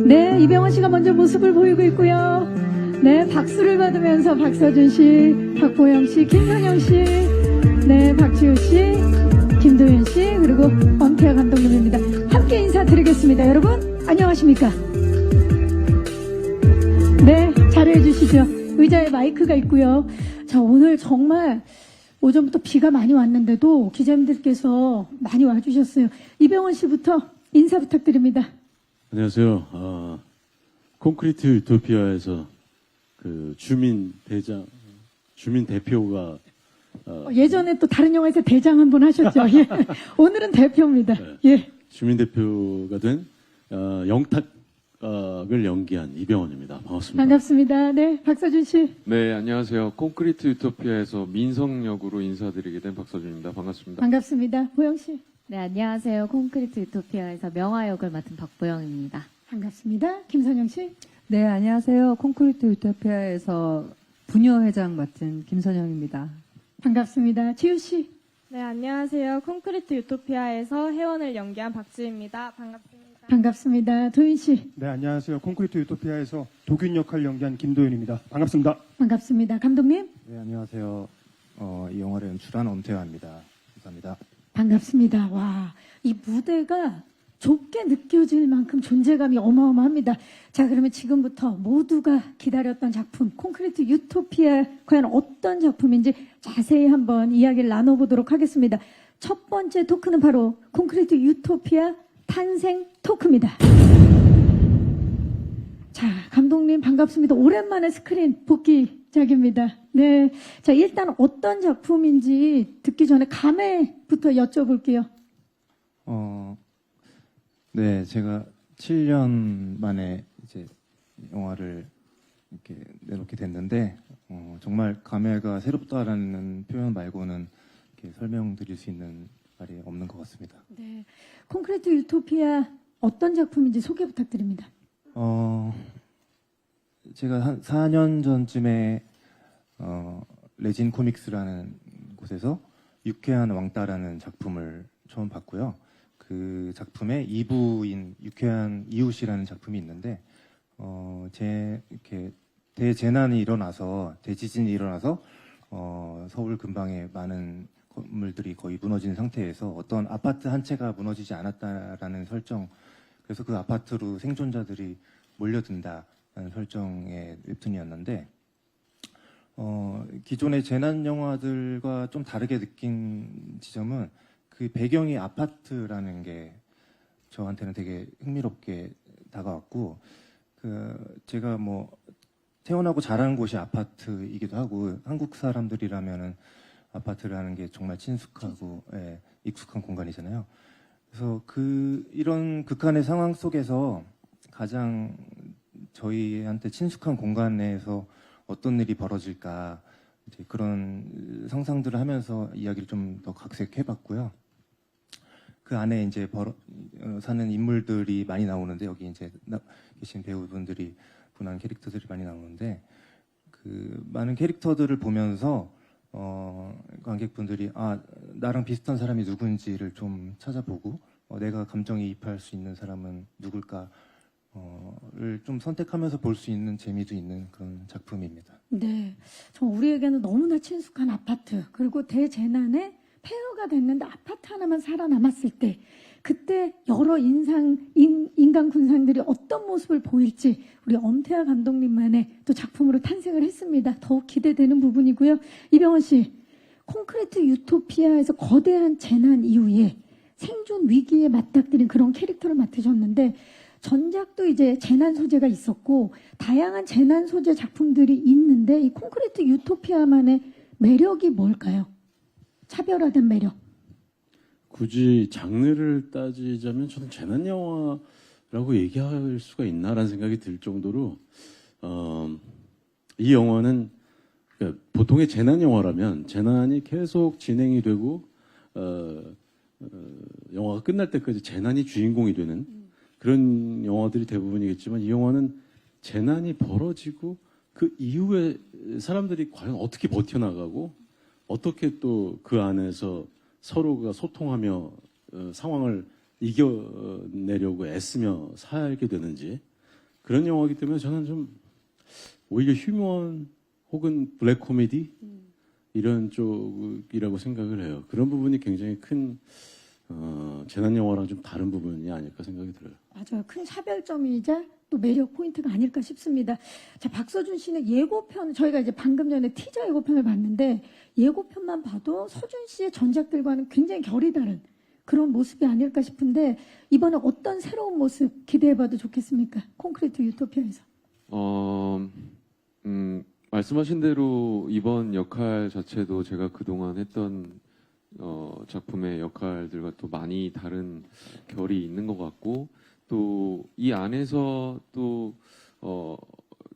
네, 이병헌 씨가 먼저 모습을 보이고 있고요. 네, 박수를 받으면서 박서준 씨, 박보영 씨, 김선영 씨, 네, 박지우 씨, 김도윤 씨, 그리고 엄태하 감독님입니다. 함께 인사드리겠습니다. 여러분, 안녕하십니까? 네, 자리해 주시죠. 의자에 마이크가 있고요. 자, 오늘 정말 오전부터 비가 많이 왔는데도 기자님들께서 많이 와주셨어요. 이병헌 씨부터 인사 부탁드립니다. 안녕하세요. 콘크리트 유토피아에서 그 주민 대표가 예전에 또 다른 영화에서 대장 한 번 하셨죠. 예. 오늘은 대표입니다. 네. 예. 주민 대표가 된 영탁을 연기한 이병헌입니다. 반갑습니다. 반갑습니다. 네, 박서준 씨. 네, 안녕하세요. 콘크리트 유토피아에서 민성 역으로 인사드리게 된 박서준입니다. 반갑습니다. 반갑습니다. 보영 씨. 네, 안녕하세요. 콘크리트 유토피아에서 명화 역을 맡은 박보영입니다. 반갑습니다. 김선영 씨. 네, 안녕하세요. 콘크리트 유토피아에서 부녀회장 맡은 김선영입니다. 반갑습니다. 지우 씨. 네, 안녕하세요. 콘크리트 유토피아에서 혜원을 연기한 박지입니다. 반갑습니다. 반갑습니다. 도윤 씨. 네, 안녕하세요. 콘크리트 유토피아에서 도균 역할 연기한 김도윤입니다. 반갑습니다. 반갑습니다. 감독님. 네, 안녕하세요. 이 영화를 연출한 엄태화입니다. 감사합니다. 반갑습니다. 와, 이 무대가 좁게 느껴질 만큼 존재감이 어마어마합니다. 자, 그러면 지금부터 모두가 기다렸던 작품 콘크리트 유토피아 과연 어떤 작품인지 자세히 한번 이야기를 나눠보도록 하겠습니다. 첫 번째 토크는 바로 콘크리트 유토피아 탄생 토크입니다. 자, 감독님 반갑습니다. 오랜만에 스크린 복귀작입니다. 네, 자, 일단 어떤 작품인지 듣기 전에 감회부터 여쭤볼게요. 네, 제가 7년 만에 이제 영화를 이렇게 내놓게 됐는데, 정말 감회가 새롭다라는 표현 말고는 이렇게 설명드릴 수 있는 말이 없는 것 같습니다. 네, 콘크리트 유토피아 어떤 작품인지 소개 부탁드립니다. 제가 한 4년 전쯤에 레진 코믹스라는 곳에서 유쾌한 왕따라는 작품을 처음 봤고요. 그 작품의 2부인 유쾌한 이웃이라는 작품이 있는데 이렇게 대재난이 일어나서 대지진이 일어나서 서울 근방에 많은 건물들이 거의 무너진 상태에서 어떤 아파트 한 채가 무너지지 않았다라는 설정, 그래서 그 아파트로 생존자들이 몰려든다라는 설정의 웹툰이었는데 기존의 재난 영화들과 좀 다르게 느낀 지점은 그 배경이 아파트라는 게 저한테는 되게 흥미롭게 다가왔고, 제가 뭐 태어나고 자란 곳이 아파트이기도 하고, 한국 사람들이라면은 아파트라는 게 정말 친숙하고 익숙한 공간이잖아요. 그래서 이런 극한의 상황 속에서 가장 저희한테 친숙한 공간에서 어떤 일이 벌어질까, 이제 그런 상상들을 하면서 이야기를 좀 더 각색해봤고요. 그 안에 이제 사는 인물들이 많이 나오는데, 여기 이제 계신 배우분들이 분한 캐릭터들이 많이 나오는데, 그 많은 캐릭터들을 보면서 관객분들이 나랑 비슷한 사람이 누군지를 좀 찾아보고 내가 감정이입할 수 있는 사람은 누굴까 를 좀 선택하면서 볼 수 있는 재미도 있는 그런 작품입니다. 네, 저 우리에게는 너무나 친숙한 아파트, 그리고 대재난에 폐허가 됐는데 아파트 하나만 살아남았을 때 그때 여러 인간 군상들이 어떤 모습을 보일지 우리 엄태하 감독님만의 또 작품으로 탄생을 했습니다. 더욱 기대되는 부분이고요. 이병헌 씨, 콘크리트 유토피아에서 거대한 재난 이후에 생존 위기에 맞닥뜨린 그런 캐릭터를 맡으셨는데, 전작도 이제 재난 소재가 있었고 다양한 재난 소재 작품들이 있는데 이 콘크리트 유토피아만의 매력이 뭘까요? 차별화된 매력. 굳이 장르를 따지자면 저는 재난 영화라고 얘기할 수가 있나라는 생각이 들 정도로 이 영화는 그러니까 보통의 재난 영화라면 재난이 계속 진행이 되고 영화가 끝날 때까지 재난이 주인공이 되는 그런 영화들이 대부분이겠지만, 이 영화는 재난이 벌어지고 그 이후에 사람들이 과연 어떻게 버텨나가고 어떻게 또 그 안에서 서로가 소통하며 상황을 이겨내려고 애쓰며 살게 되는지, 그런 영화이기 때문에 저는 좀 오히려 휴먼 혹은 블랙 코미디 이런 쪽이라고 생각을 해요. 그런 부분이 굉장히 큰 재난 영화랑 좀 다른 부분이 아닐까 생각이 들어요. 맞아요. 큰 차별점이자 또 매력 포인트가 아닐까 싶습니다. 자, 박서준 씨는 예고편, 저희가 이제 방금 전에 티저 예고편을 봤는데 예고편만 봐도 서준 씨의 전작들과는 굉장히 결이 다른 그런 모습이 아닐까 싶은데 이번에 어떤 새로운 모습 기대해봐도 좋겠습니까? 콘크리트 유토피아에서. 말씀하신 대로 이번 역할 자체도 제가 그동안 했던 작품의 역할들과 또 많이 다른 결이 있는 것 같고 또 이 안에서 또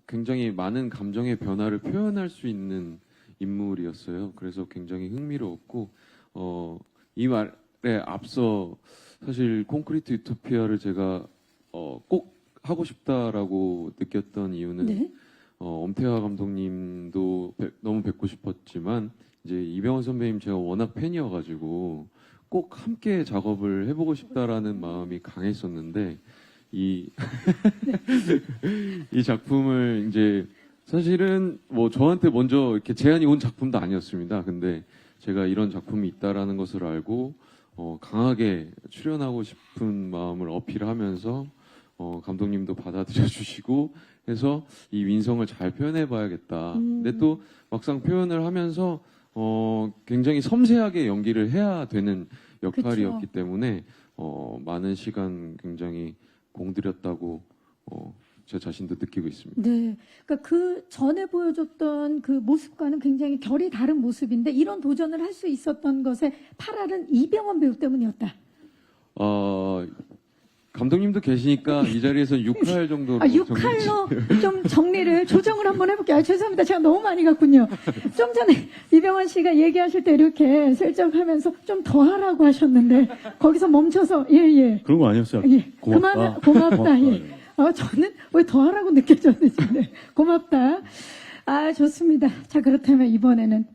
굉장히 많은 감정의 변화를 표현할 수 있는 인물이었어요. 그래서 굉장히 흥미로웠고 이 말에 앞서 사실 콘크리트 유토피아를 제가 꼭 하고 싶다라고 느꼈던 이유는 네. 엄태화 감독님도 너무 뵙고 싶었지만 이제 이병헌 선배님 제가 워낙 팬이어가지고 꼭 함께 작업을 해보고 싶다라는 마음이 강했었는데 이 작품을 이제 사실은 뭐 저한테 먼저 이렇게 제안이 온 작품도 아니었습니다. 근데 제가 이런 작품이 있다라는 것을 알고 강하게 출연하고 싶은 마음을 어필하면서 감독님도 받아들여 주시고 해서 이 윈성을 잘 표현해 봐야겠다. 근데 또 막상 표현을 하면서 굉장히 섬세하게 연기를 해야 되는 역할이었기 때문에 많은 시간 굉장히 공들였다고 제 자신도 느끼고 있습니다. 네. 그러니까 그 전에 보여줬던 그 모습과는 굉장히 결이 다른 모습인데 이런 도전을 할 수 있었던 것의 팔알은 이병헌 배우 때문이었다. 감독님도 계시니까 이 자리에서 6할 정도로 6할로 좀 정리를 조정을 한번 해볼게요. 죄송합니다. 제가 너무 많이 갔군요. 좀 전에 이병헌 씨가 얘기하실 때 이렇게 슬쩍 하면서 좀 더 하라고 하셨는데 거기서 멈춰서 예. 그런 거 아니었어요? 예. 고맙다. 고맙다. 예. 저는 왜 더 하라고 느껴졌는지. 네. 고맙다. 좋습니다. 자, 그렇다면 이번에는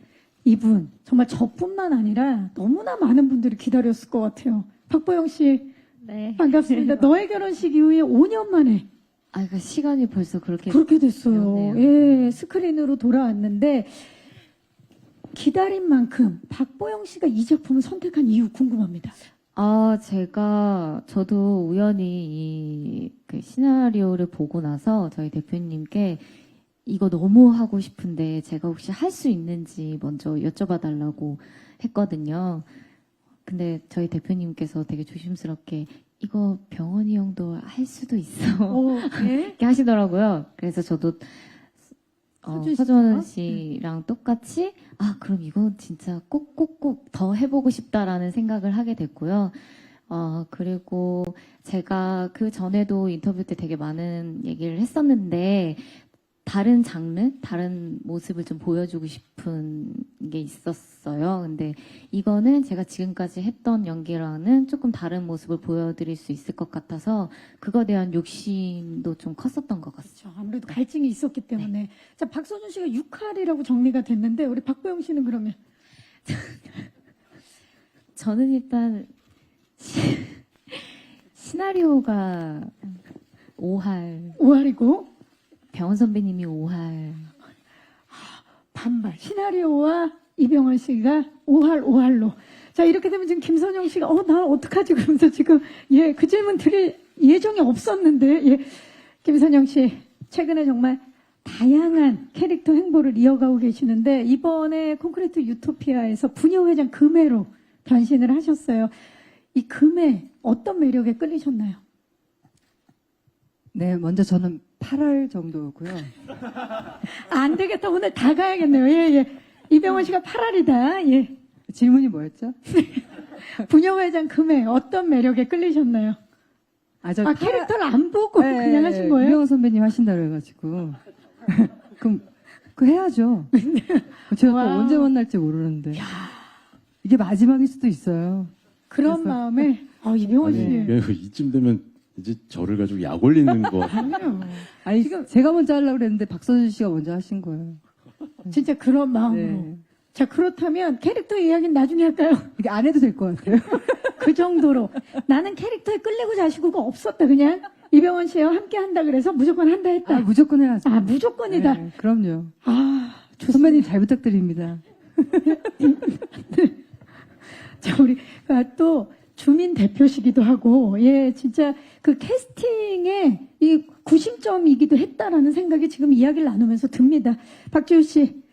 이분 정말 저뿐만 아니라 너무나 많은 분들이 기다렸을 것 같아요. 박보영 씨. 네. 반갑습니다. 너의 결혼식 이후에 5년 만에 그러니까 시간이 벌써 그렇게 됐어요. 그렇네요. 예, 스크린으로 돌아왔는데 기다린 만큼 박보영 씨가 이 작품을 선택한 이유 궁금합니다. 저도 우연히 그 시나리오를 보고 나서 저희 대표님께 이거 너무 하고 싶은데 제가 혹시 할 수 있는지 먼저 여쭤봐 달라고 했거든요. 근데 저희 대표님께서 되게 조심스럽게 이거 병원이 형도 할 수도 있어. 네? 이렇게 하시더라고요. 그래서 저도 서준 씨랑 똑같이 그럼 이건 진짜 꼭 더 해보고 싶다라는 생각을 하게 됐고요. 그리고 제가 그 전에도 인터뷰 때 되게 많은 얘기를 했었는데 다른 장르, 다른 모습을 좀 보여주고 싶은 게 있었어요. 근데 이거는 제가 지금까지 했던 연기랑은 조금 다른 모습을 보여드릴 수 있을 것 같아서 그거에 대한 욕심도 좀 컸었던 것 같습니다. 그렇죠. 아무래도 갈증이 있었기 때문에. 자, 박서준 씨가 6할이라고 정리가 됐는데 우리 박보영 씨는 그러면 저는 일단 시나리오가 5할, 5할이고 병원 선배님이 5할. 반발. 시나리오와 이병헌 씨가 5할로. 자, 이렇게 되면 지금 김선영 씨가 나 어떡하지? 그러면서 지금 그 질문 드릴 예정이 없었는데 김선영 씨 최근에 정말 다양한 캐릭터 행보를 이어가고 계시는데 이번에 콘크리트 유토피아에서 부녀회장 금해로 변신을 하셨어요. 이 금해 어떤 매력에 끌리셨나요? 네, 먼저 저는 8할 정도고요. 안 되겠다. 오늘 다 가야겠네요. 예. 이병헌 씨가 8할이다. 예. 질문이 뭐였죠? 부녀회장 금해 어떤 매력에 끌리셨나요? 캐릭터를 안 보고 그냥 하신 거예요? 이병헌 선배님 하신다 그래가지고. 그럼 해야죠. 제가 또 와우. 언제 만날지 모르는데. 이게 마지막일 수도 있어요. 그런 그래서- 마음에 이병헌 씨. 이쯤 되면 이제 저를 가지고 약 올리는 거. 아니요. 아니, 제가 먼저 하려고 그랬는데 박서준 씨가 먼저 하신 거예요. 진짜 그런 마음으로. 네. 자, 그렇다면 캐릭터 이야기는 나중에 할까요? 이게 안 해도 될 것 같아요. 그 정도로. 나는 캐릭터에 끌리고 자시고가 없었다, 그냥. 이병헌 씨와 함께 한다 그래서 무조건 한다 했다. 무조건 해야죠. 아, 무조건이다. 네, 그럼요. 아, 좋습니다. 선배님 잘 부탁드립니다. 자, 우리 또 주민 대표시기도 하고, 예, 진짜 그 캐스팅의 이 구심점이기도 했다라는 생각이 지금 이야기를 나누면서 듭니다. 박지우 씨,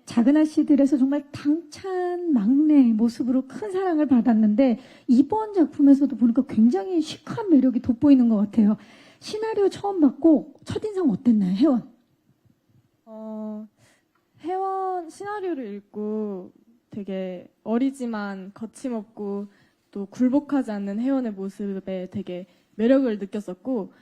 작은 아씨들에서 정말 당찬 막내 모습으로 큰 사랑을 받았는데 이번 작품에서도 보니까 굉장히 시크한 매력이 돋보이는 것 같아요. 시나리오 처음 받고 첫인상 어땠나요, 혜원? 혜원 시나리오를 읽고 되게 어리지만 거침없고 또 굴복하지 않는 혜원의 모습에 되게 매력을 느꼈었고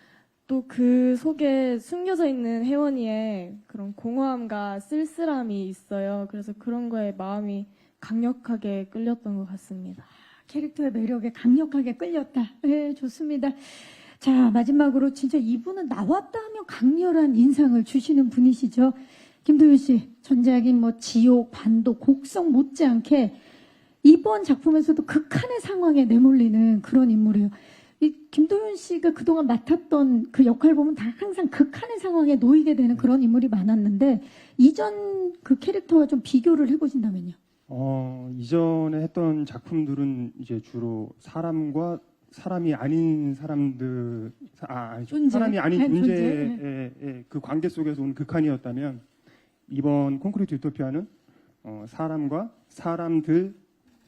또 그 속에 숨겨져 있는 혜원이의 그런 공허함과 쓸쓸함이 있어요. 그래서 그런 거에 마음이 강력하게 끌렸던 것 같습니다. 캐릭터의 매력에 강력하게 끌렸다. 네, 좋습니다. 자, 마지막으로 진짜 이분은 나왔다 하면 강렬한 인상을 주시는 분이시죠. 김도윤 씨, 전작인 뭐 지옥, 반도, 곡성 못지않게 이번 작품에서도 극한의 상황에 내몰리는 그런 인물이에요. 이 김도윤 씨가 그동안 맡았던 그 역할 보면 다 항상 극한의 상황에 놓이게 되는 그런 인물이 많았는데 이전 그 캐릭터와 좀 비교를 해보신다면요. 이전에 했던 작품들은 이제 주로 사람과 사람이 아닌 사람들, 존재. 사람이 아닌 아니, 존재의 그 관계 속에서 온 극한이었다면 이번 콘크리트 유토피아는 사람과 사람들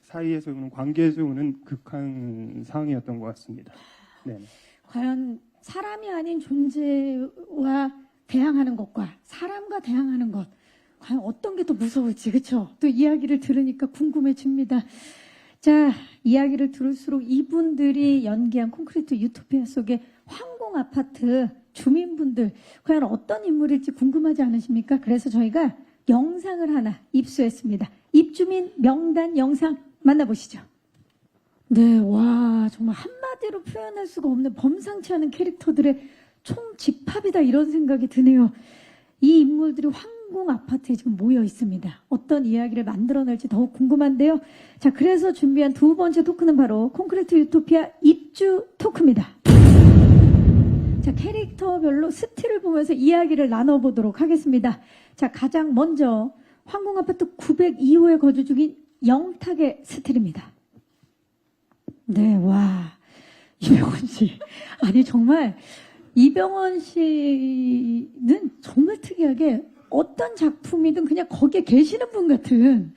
사이에서 오는 관계에서 오는 극한 상황이었던 것 같습니다. 네. 과연 사람이 아닌 존재와 대항하는 것과 사람과 대항하는 것 과연 어떤 게 더 무서울지 그렇죠? 또 이야기를 들으니까 궁금해집니다. 자, 이야기를 들을수록 이분들이 연기한 콘크리트 유토피아 속의 황공 아파트 주민분들 과연 어떤 인물일지 궁금하지 않으십니까? 그래서 저희가 영상을 하나 입수했습니다. 입주민 명단 영상 만나보시죠. 네, 와 정말 한마디로 표현할 수가 없는 범상치 않은 캐릭터들의 총집합이다 이런 생각이 드네요. 이 인물들이 황공 아파트에 지금 모여 있습니다. 어떤 이야기를 만들어낼지 더욱 궁금한데요. 자, 그래서 준비한 두 번째 토크는 바로 콘크리트 유토피아 입주 토크입니다. 자, 캐릭터별로 스틸을 보면서 이야기를 나눠보도록 하겠습니다. 자, 가장 먼저 황공 아파트 902호에 거주 중인 영탁의 스틸입니다. 네, 와 이병헌 씨, 아니 정말 이병헌 씨는 정말 특이하게 어떤 작품이든 그냥 거기에 계시는 분 같은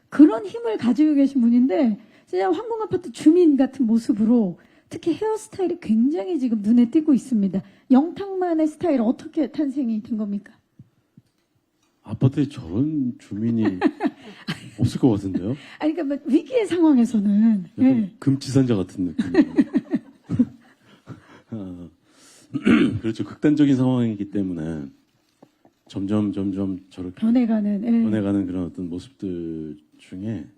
그런 힘을 가지고 계신 분인데 진짜 황공 아파트 주민 같은 모습으로 특히 헤어스타일이 굉장히 지금 눈에 띄고 있습니다. 영탁만의 스타일 어떻게 탄생이 된 겁니까? 아파트에 저런 주민이 없을 것 같은데요? 아니 그러니까 뭐 위기의 상황에서는 약간 예. 금치산자 같은 느낌. 그렇죠. 극단적인 상황이기 때문에 점점 저렇게 변해가는 예. 변해가는 그런 어떤 모습들 중에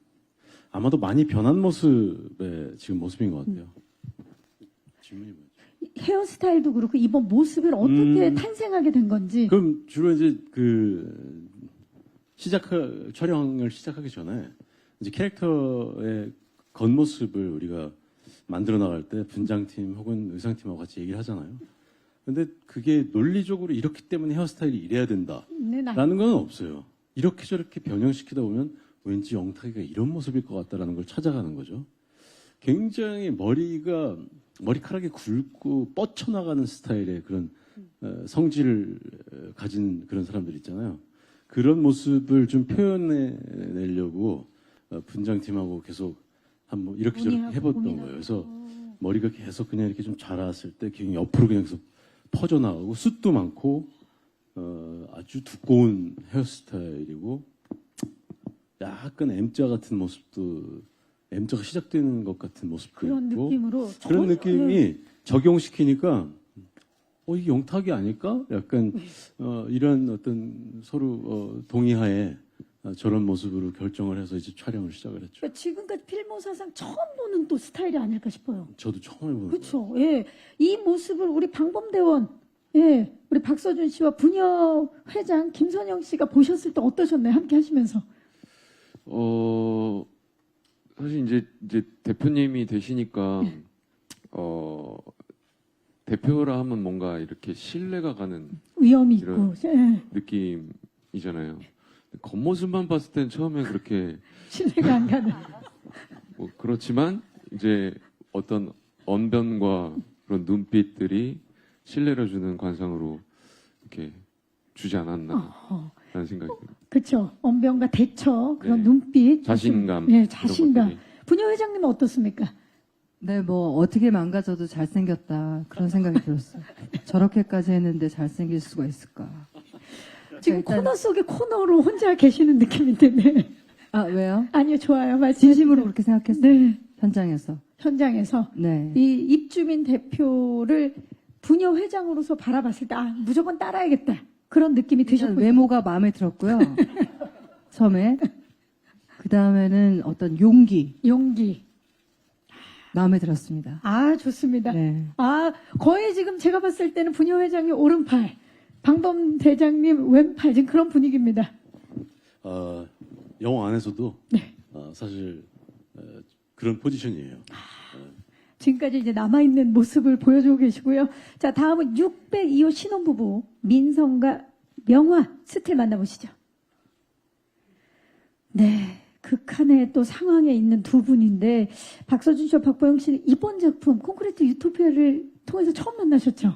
아마도 많이 변한 모습의 지금 모습인 것 같아요. 질문이 뭐예요? 헤어스타일도 그렇고 이번 모습을 어떻게 음. 탄생하게 된 건지. 그럼 주로 이제 촬영을 시작하기 전에 이제 캐릭터의 겉모습을 우리가 만들어 나갈 때 분장팀 혹은 의상팀하고 같이 얘기를 하잖아요. 근데 그게 논리적으로 이렇기 때문에 헤어스타일이 이래야 된다라는 건 없어요. 이렇게 저렇게 변형시키다 보면 왠지 영탁이가 이런 모습일 것 같다라는 걸 찾아가는 거죠. 굉장히 머리카락이 굵고 뻗쳐나가는 스타일의 그런 성질을 가진 그런 사람들 있잖아요. 그런 모습을 좀 표현해내려고 분장팀하고 계속 한번 이렇게 저렇게 해봤던 거예요. 그래서 머리가 계속 그냥 이렇게 좀 자랐을 때 그냥 옆으로 그냥 계속 퍼져나가고 숱도 많고 아주 두꺼운 헤어스타일이고 약간 M자 같은 모습도 M자가 시작되는 것 같은 모습도 그런 있고 느낌으로 그런 느낌이 적용시키니까 이게 영탁이 아닐까? 약간 이런 어떤 서로 동의하에 저런 모습으로 결정을 해서 이제 촬영을 시작을 했죠. 그러니까 지금까지 필모사상 처음 보는 또 스타일이 아닐까 싶어요. 저도 처음 해보는 거예요. 그렇죠. 예, 이 모습을 우리 방범대원, 예, 우리 박서준 씨와 분여 회장 김선영 씨가 보셨을 때 어떠셨나요? 함께 하시면서. 사실 이제 대표님이 되시니까 대표라 하면 뭔가 이렇게 신뢰가 가는 위험이 이런- 있고 예, 느낌이잖아요. 겉모습만 봤을 땐 처음에 그렇게 신뢰가 안 가는. 뭐 그렇지만 이제 어떤 언변과 그런 눈빛들이 신뢰를 주는 관상으로 이렇게 주지 않았나라는 생각이 듭니다. 그렇죠. 언변과 대처, 그런 네. 눈빛, 자신감, 예, 이런 자신감. 것들이. 분녀 회장님은 어떻습니까? 네, 뭐 어떻게 망가져도 잘생겼다 그런 생각이 들었어요. 저렇게까지 했는데 잘생길 수가 있을까? 지금 일단- 코너 속에 코너로 혼자 계시는 느낌인데, 네. 아 왜요? 아니요, 좋아요. 말씀. 진심으로 그렇게 생각했어요. 네, 현장에서. 현장에서 네. 이 입주민 대표를 분녀 회장으로서 바라봤을 때, 아, 무조건 따라야겠다. 그런 느낌이 일단 드셨군요. 외모가 마음에 들었고요. 처음에. 그 다음에는 어떤 용기 용기. 마음에 들었습니다. 아, 좋습니다. 네. 아, 거의 지금 제가 봤을 때는 분녀 회장님 오른팔, 방범 대장님 왼팔, 지금 그런 분위기입니다. 영화 안에서도 네. 사실 그런 포지션이에요. 지금까지 이제 남아있는 모습을 보여주고 계시고요. 자, 다음은 602호 신혼부부, 민성과 명화 스틸 만나보시죠. 네. 극한의 또 상황에 있는 두 분인데, 박서준 씨와 박보영 씨는 이번 작품, 콘크리트 유토피아를 통해서 처음 만나셨죠?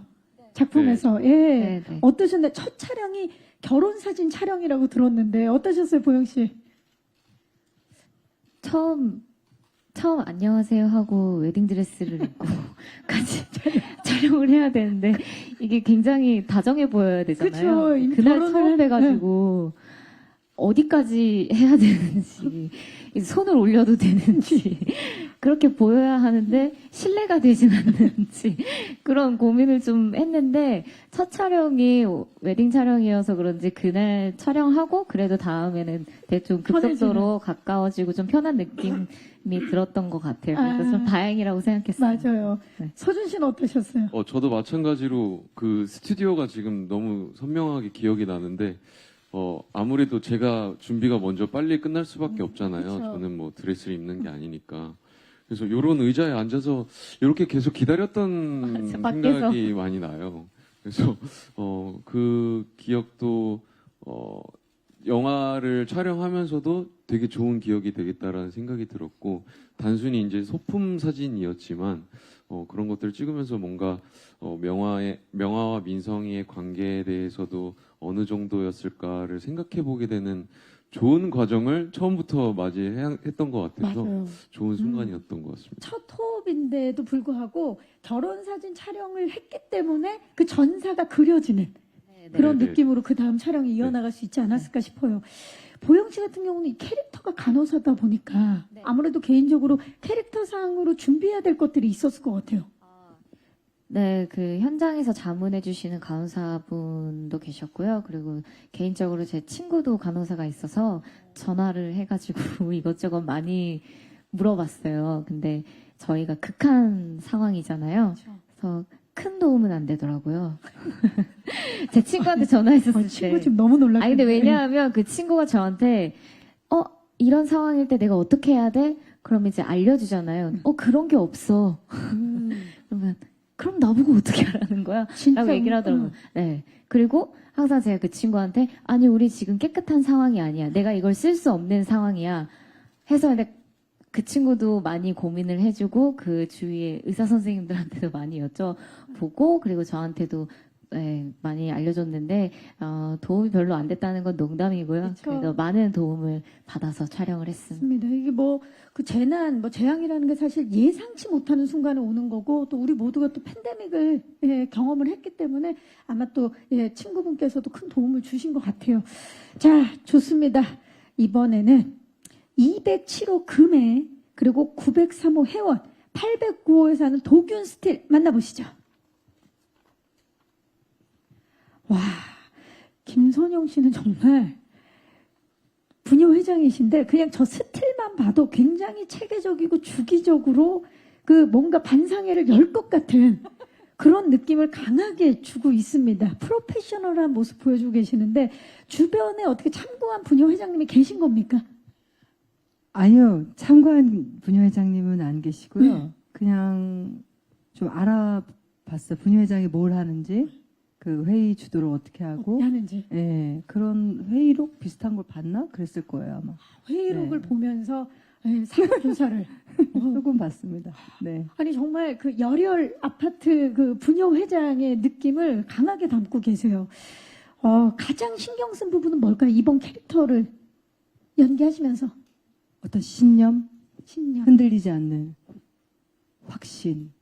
작품에서. 예. 네, 네. 어떠셨나요? 첫 촬영이 결혼사진 촬영이라고 들었는데, 어떠셨어요, 보영 씨? 처음 안녕하세요 하고 웨딩드레스를 입고 같이 촬영을 해야 되는데 이게 굉장히 다정해 보여야 되잖아요. 그쵸. 이미 그날 결혼을 처음 뵈가지고 어디까지 해야 되는지 손을 올려도 되는지 그렇게 보여야 하는데 신뢰가 되진 않는지 그런 고민을 좀 했는데 첫 촬영이 웨딩 촬영이어서 그런지 그날 촬영하고 그래도 다음에는 좀 급속도로 가까워지고 좀 편한 느낌이 들었던 것 같아요. 그래서 좀 다행이라고 생각했어요. 맞아요. 네. 서준 씨는 어떠셨어요? 저도 마찬가지로 그 스튜디오가 지금 너무 선명하게 기억이 나는데 아무래도 제가 준비가 먼저 빨리 끝날 수밖에 없잖아요. 그쵸. 저는 뭐 드레스를 입는 게 아니니까. 그래서 이런 의자에 앉아서 이렇게 계속 기다렸던 맞아, 밖에서. 생각이 많이 나요. 그래서 그 기억도 영화를 촬영하면서도 되게 좋은 기억이 되겠다라는 생각이 들었고 단순히 이제 소품 사진이었지만 그런 것들을 찍으면서 뭔가 명화와 민성이의 관계에 대해서도 어느 정도였을까를 생각해 보게 되는 좋은 과정을 처음부터 맞이했던 것 같아서 맞아요. 좋은 순간이었던 것 같습니다. 첫 호흡인데도 불구하고 결혼사진 촬영을 했기 때문에 그 전사가 그려지는 그런 네, 네. 느낌으로 그 다음 촬영이 이어나갈 수 있지 않았을까 싶어요. 보영 씨 같은 경우는 이 캐릭터가 간호사다 보니까 네. 아무래도 개인적으로 캐릭터상으로 준비해야 될 것들이 있었을 것 같아요. 네, 그 현장에서 자문해 주시는 간호사분도 계셨고요. 그리고 개인적으로 제 친구도 간호사가 있어서 전화를 해가지고 이것저것 많이 물어봤어요. 근데 저희가 극한 상황이잖아요. 그래서 큰 도움은 안 되더라고요. 제 친구한테 전화했었을 친구 때. 지금 너무 놀랐어요. 아니, 근데 왜냐하면 그 친구가 저한테, 이런 상황일 때 내가 어떻게 해야 돼? 그럼 이제 알려주잖아요. 그런 게 없어. 그러면, 그럼 나보고 어떻게 하라는 거야? 진짜 라고 얘기를 하더라고요. 네. 그리고 항상 제가 그 친구한테, 아니, 우리 지금 깨끗한 상황이 아니야. 내가 이걸 쓸 수 없는 상황이야. 해서 근데 그 친구도 많이 고민을 해주고, 그 주위에 의사 선생님들한테도 많이 여쭤보고, 그리고 저한테도 네, 많이 알려줬는데 도움이 별로 안 됐다는 건 농담이고요. 그쵸. 그래도 많은 도움을 받아서 촬영을 했습니다. 맞습니다. 이게 뭐 그 재난, 재앙이라는 게 사실 예상치 못하는 순간에 오는 거고 또 우리 모두가 또 팬데믹을 경험을 했기 때문에 아마 또 친구분께서도 큰 도움을 주신 것 같아요. 자, 좋습니다. 이번에는 207호 금해 그리고 903호 해원, 809호에 사는 도균 스틸 만나보시죠. 와, 김선영 씨는 정말 분녀 회장이신데 그냥 저 스틸만 봐도 굉장히 체계적이고 주기적으로 그 뭔가 반상회를 열 것 같은 그런 느낌을 강하게 주고 있습니다. 프로페셔널한 모습 보여주고 계시는데 주변에 어떻게 참고한 분녀 회장님이 계신 겁니까? 아니요, 참고한 분녀 회장님은 안 계시고요. 네. 그냥 좀 알아봐 봤어요. 분유회장이 뭘 하는지, 그 회의 주도를 어떻게 하고, 어떻게 하는지 예, 그런 회의록 비슷한 걸 봤나? 그랬을 거예요, 아마. 회의록을 네. 보면서 사고 조사를 조금 봤습니다. 네. 아니 정말 그 열혈 아파트 그 분녀 회장의 느낌을 강하게 담고 계세요. 가장 신경 쓴 부분은 뭘까요? 이번 캐릭터를 연기하시면서 어떤 신념, 흔들리지 않는 확신,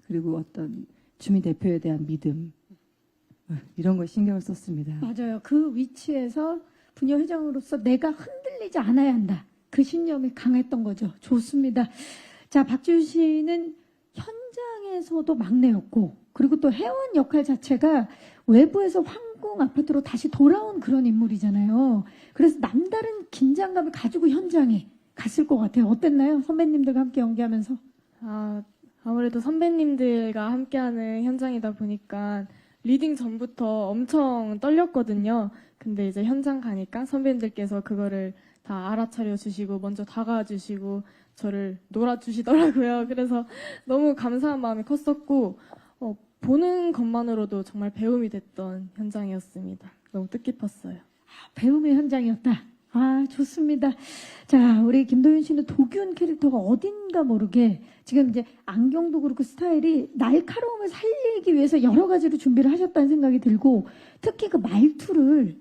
그리고 어떤 주민 대표에 대한 믿음, 이런 걸 신경을 썼습니다. 맞아요. 그 위치에서 분녀 회장으로서 내가 흔들리지 않아야 한다. 그 신념이 강했던 거죠. 좋습니다. 자, 박지훈 씨는 현장에서도 막내였고, 그리고 또 회원 역할 자체가 외부에서 황궁 아파트로 다시 돌아온 그런 인물이잖아요. 그래서 남다른 긴장감을 가지고 현장에 갔을 것 같아요. 어땠나요? 선배님들과 함께 연기하면서. 아무래도 선배님들과 함께하는 현장이다 보니까 리딩 전부터 엄청 떨렸거든요. 근데 이제 현장 가니까 선배님들께서 그거를 다 알아차려 주시고 먼저 다가와 주시고 저를 놀아주시더라고요. 그래서 너무 감사한 마음이 컸었고 보는 것만으로도 정말 배움이 됐던 현장이었습니다. 너무 뜻깊었어요. 배움의 현장이었다. 좋습니다. 자, 우리 김도윤 씨는 도균 캐릭터가 어딘가 모르게 지금 이제 안경도 그렇고 스타일이 날카로움을 살리기 위해서 여러 가지로 준비를 하셨다는 생각이 들고 특히 그 말투를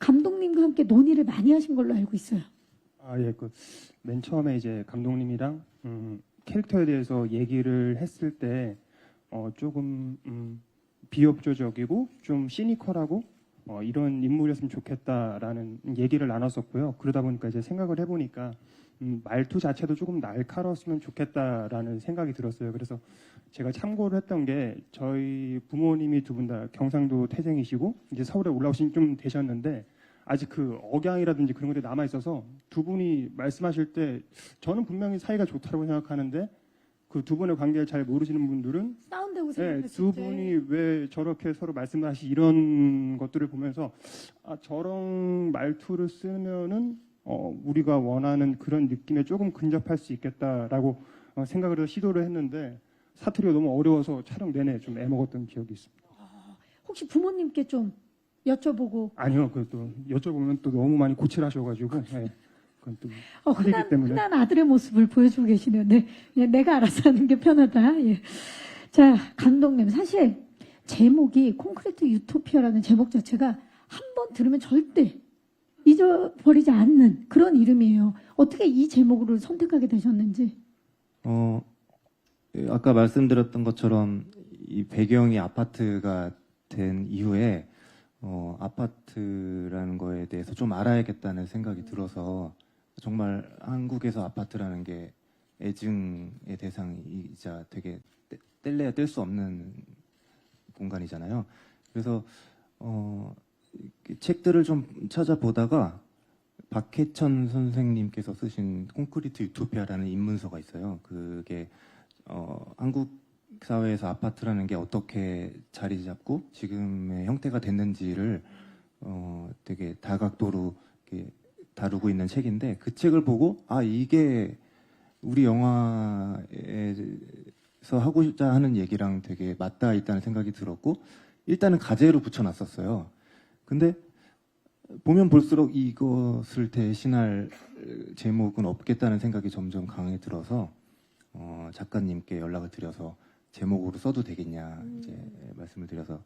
감독님과 함께 논의를 많이 하신 걸로 알고 있어요. 예, 맨 처음에 이제 감독님이랑 캐릭터에 대해서 얘기를 했을 때 조금 비협조적이고 좀 시니컬하고 이런 인물이었으면 좋겠다라는 얘기를 나눴었고요. 그러다 보니까 이제 생각을 해보니까 말투 자체도 조금 날카로웠으면 좋겠다라는 생각이 들었어요. 그래서 제가 참고를 했던 게 저희 부모님이 두 분 다 경상도 태생이시고 이제 서울에 올라오신 좀 되셨는데 아직 그 억양이라든지 그런 것들이 남아 있어서 두 분이 말씀하실 때 저는 분명히 사이가 좋다고 생각하는데 그 두 분의 관계를 잘 모르시는 분들은 싸운다고 네, 생각했을 두 때 분이 왜 저렇게 서로 말씀하시 이런 것들을 보면서 저런 말투를 쓰면은 우리가 원하는 그런 느낌에 조금 근접할 수 있겠다라고 생각을 해서 시도를 했는데 사투리가 너무 어려워서 촬영 내내 좀 애먹었던 기억이 있습니다. 혹시 부모님께 좀 여쭤보고 아니요, 또 여쭤보면 또 너무 많이 고칠하셔가지고 네, 그건 또 틀리기 때문에. 흔한 아들의 모습을 보여주고 계시네요. 네, 그냥 내가 알아서 하는 게 편하다. 예. 자, 감독님 사실 제목이 콘크리트 유토피아라는 제목 자체가 한 번 들으면 절대 잊어버리지 않는 그런 이름이에요. 어떻게 이 제목을 선택하게 되셨는지? 아까 말씀드렸던 것처럼 이 배경이 아파트가 된 이후에 아파트라는 거에 대해서 좀 알아야겠다는 생각이 들어서 정말 한국에서 아파트라는 게 애증의 대상이자 되게 뗄래야 뗄 수 없는 공간이잖아요. 그래서 책들을 좀 찾아보다가 박해천 선생님께서 쓰신 콘크리트 유토피아라는 입문서가 있어요. 그게 한국 사회에서 아파트라는 게 어떻게 자리 잡고 지금의 형태가 됐는지를 되게 다각도로 이렇게 다루고 있는 책인데 그 책을 보고 이게 우리 영화에서 하고자 하는 얘기랑 되게 맞닿아 있다는 생각이 들었고 일단은 가제로 붙여놨었어요. 근데 보면 볼수록 이것을 대신할 제목은 없겠다는 생각이 점점 강해 들어서 작가님께 연락을 드려서 제목으로 써도 되겠냐 이제 말씀을 드려서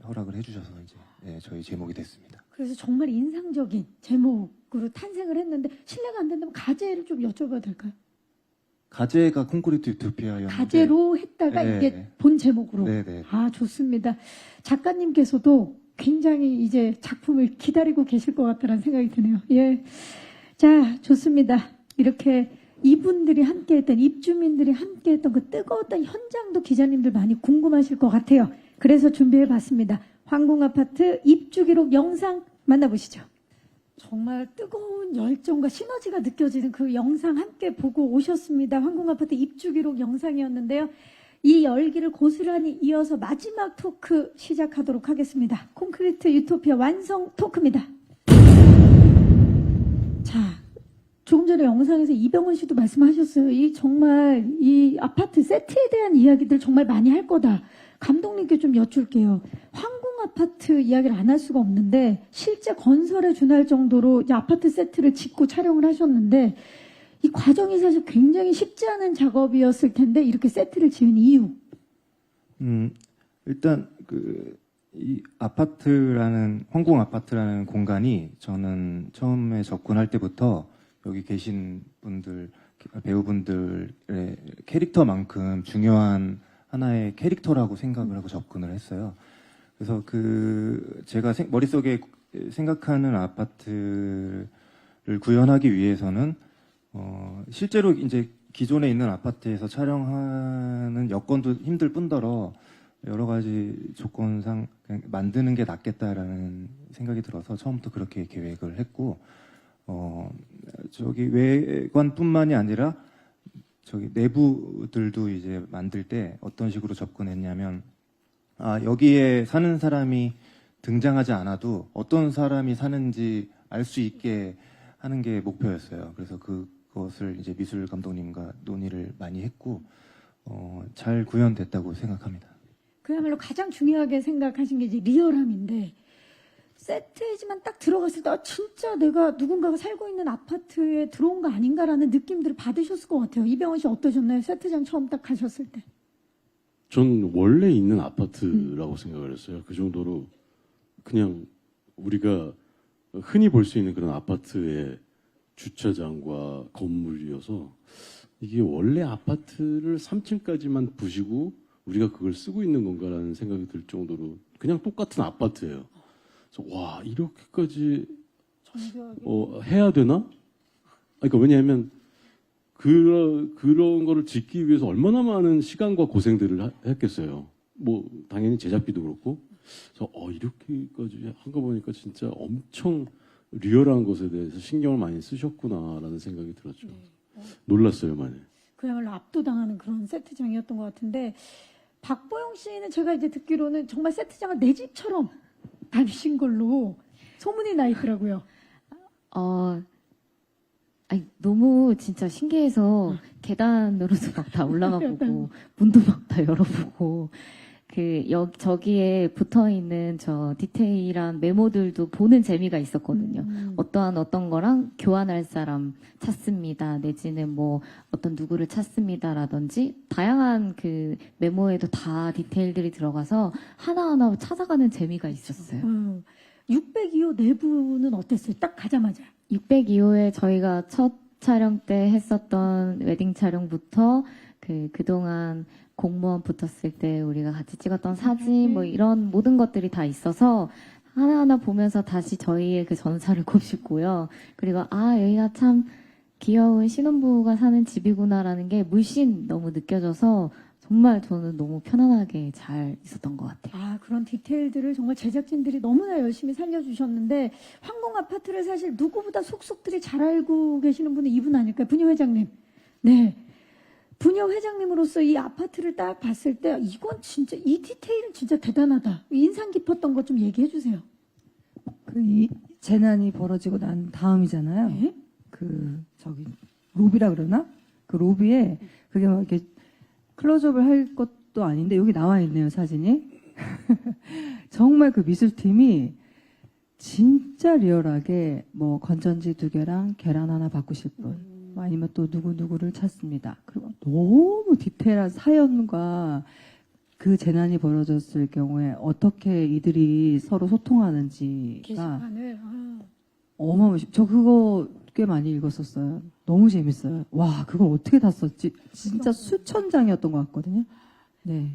허락을 해주셔서 이제 저희 제목이 됐습니다. 그래서 정말 인상적인 제목으로 탄생을 했는데 실례가 안 된다면 가제를 좀 여쭤봐도 될까요? 가제가 콘크리트 유토피아였는데 가제로 했다가 네. 이게 본 제목으로. 네네. 좋습니다. 작가님께서도 굉장히 이제 작품을 기다리고 계실 것 같다는 생각이 드네요. 예. 자, 좋습니다. 이렇게 이분들이 함께했던 입주민들이 함께했던 그 뜨거웠던 현장도 기자님들 많이 궁금하실 것 같아요. 그래서 준비해봤습니다. 황궁아파트 입주기록 영상 만나보시죠. 정말 뜨거운 열정과 시너지가 느껴지는 그 영상 함께 보고 오셨습니다. 황궁아파트 입주기록 영상이었는데요. 이 열기를 고스란히 이어서 마지막 토크 시작하도록 하겠습니다. 콘크리트 유토피아 완성 토크입니다. 자, 조금 전에 영상에서 이병헌 씨도 말씀하셨어요. 이 정말 이 아파트 세트에 대한 이야기들 정말 많이 할 거다. 감독님께 좀 여쭐게요. 황궁 아파트 이야기를 안 할 수가 없는데 실제 건설에 준할 정도로 이제 아파트 세트를 짓고 촬영을 하셨는데 이 과정이 사실 굉장히 쉽지 않은 작업이었을 텐데 이렇게 세트를 지은 이유. 일단 이 아파트라는 황궁 아파트라는 공간이 저는 처음에 접근할 때부터 여기 계신 분들 배우분들의 캐릭터만큼 중요한 하나의 캐릭터라고 생각을 하고 접근을 했어요. 그래서 제가 머릿속에 생각하는 아파트를 구현하기 위해서는 실제로 이제 기존에 있는 아파트에서 촬영하는 여건도 힘들 뿐더러 여러 가지 조건상 그냥 만드는 게 낫겠다라는 생각이 들어서 처음부터 그렇게 계획을 했고, 저기 외관뿐만이 아니라 저기 내부들도 이제 만들 때 어떤 식으로 접근했냐면, 여기에 사는 사람이 등장하지 않아도 어떤 사람이 사는지 알 수 있게 하는 게 목표였어요. 그래서 그것을 이제 미술 감독님과 논의를 많이 했고, 잘 구현됐다고 생각합니다. 그야말로 가장 중요하게 생각하신 게 이제 리얼함인데 세트이지만 딱 들어갔을 때 진짜 내가 누군가가 살고 있는 아파트에 들어온 거 아닌가라는 느낌들을 받으셨을 것 같아요. 이병헌 씨 어떠셨나요? 세트장 처음 딱 가셨을 때. 전 원래 있는 아파트라고 생각을 했어요. 그 정도로 그냥 우리가 흔히 볼 수 있는 그런 아파트의 주차장과 건물이어서 이게 원래 아파트를 3층까지만 부시고 우리가 그걸 쓰고 있는 건가라는 생각이 들 정도로 그냥 똑같은 아파트예요. 그래서 와, 이렇게까지 정교하게. 해야 되나? 그러니까 왜냐하면 그런 거를 짓기 위해서 얼마나 많은 시간과 고생들을 했겠어요. 뭐 당연히 제작비도 그렇고. 그래서 이렇게까지 한 거 보니까 진짜 엄청 리얼한 것에 대해서 신경을 많이 쓰셨구나라는 생각이 들었죠. 놀랐어요, 많이. 그야말로 압도당하는 그런 세트장이었던 것 같은데 박보영 씨는 제가 이제 듣기로는 정말 세트장을 내 집처럼 다니신 걸로 소문이 나 있더라고요. 아니, 너무 진짜 신기해서 계단으로도 막 다 올라가 보고, 문도 막 다 열어보고, 저기에 붙어 있는 저 디테일한 메모들도 보는 재미가 있었거든요. 어떤 거랑 교환할 사람 찾습니다. 내지는 뭐 어떤 누구를 찾습니다라든지 다양한 그 메모에도 다 디테일들이 들어가서 하나하나 찾아가는 재미가 있었어요. 602호 내부는 어땠어요? 딱 가자마자. 602호에 저희가 첫 촬영 때 했었던 웨딩 촬영부터 그동안 공무원 붙었을 때 우리가 같이 찍었던 사진 뭐 이런 모든 것들이 다 있어서 하나하나 보면서 다시 저희의 그 전사를 곱씹고요. 그리고 여기가 참 귀여운 신혼부부가 사는 집이구나라는 게 물씬 너무 느껴져서 정말 저는 너무 편안하게 잘 있었던 것 같아요. 그런 디테일들을 정말 제작진들이 너무나 열심히 살려주셨는데 황궁 아파트를 사실 누구보다 속속들이 잘 알고 계시는 분이 이분 아닐까요? 분녀 회장님. 네. 분녀 회장님으로서 이 아파트를 딱 봤을 때 이건 진짜 이 디테일은 진짜 대단하다. 인상 깊었던 것 좀 얘기해 주세요. 이 재난이 벌어지고 난 다음이잖아요. 네? 로비라 그러나? 그 로비에 그게 막 이렇게 클로즈업을 할 것도 아닌데 여기 나와 있네요, 사진이. 정말 그 미술팀이 진짜 리얼하게 뭐 건전지 2개랑 계란 하나 바꾸실 분. 아니면 또 누구누구를 찾습니다. 그리고 너무 디테일한 사연과 그 재난이 벌어졌을 경우에 어떻게 이들이 서로 소통하는지가 게시판을. 어마무시. 저 그거 꽤 많이 읽었었어요. 너무 재밌어요. 와, 그걸 어떻게 다 썼지? 진짜 수천 장이었던 것 같거든요. 네.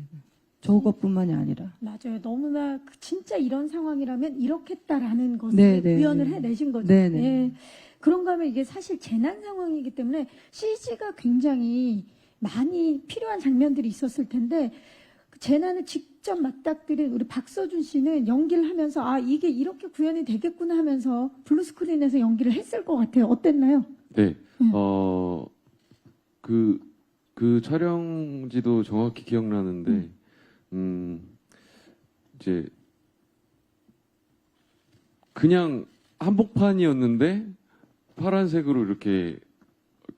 저것뿐만이 아니라. 맞아요. 너무나 진짜 이런 상황이라면 이렇겠다라는 것을 네, 구현을 네. 해내신 거죠. 네, 네. 예. 그런가 하면 이게 사실 재난 상황이기 때문에 CG가 굉장히 많이 필요한 장면들이 있었을 텐데 그 재난을 직접 맞닥뜨린 우리 박서준 씨는 연기를 하면서 이게 이렇게 구현이 되겠구나 하면서 블루스크린에서 연기를 했을 것 같아요. 어땠나요? 네. 그 촬영지도 정확히 기억나는데, 이제, 그냥 한복판이었는데, 파란색으로 이렇게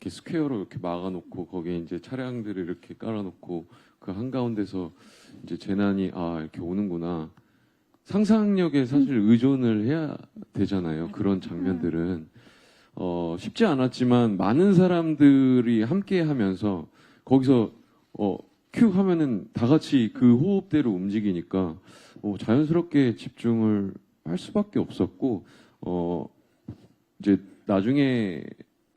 스퀘어로 이렇게 막아놓고 거기에 이제 차량들을 이렇게 깔아놓고 그 한가운데서 이제 재난이 이렇게 오는구나. 상상력에 사실 의존을 해야 되잖아요. 그런 장면들은 쉽지 않았지만 많은 사람들이 함께 하면서 거기서 큐 하면은 다 같이 그 호흡대로 움직이니까 자연스럽게 집중을 할 수밖에 없었고 이제 나중에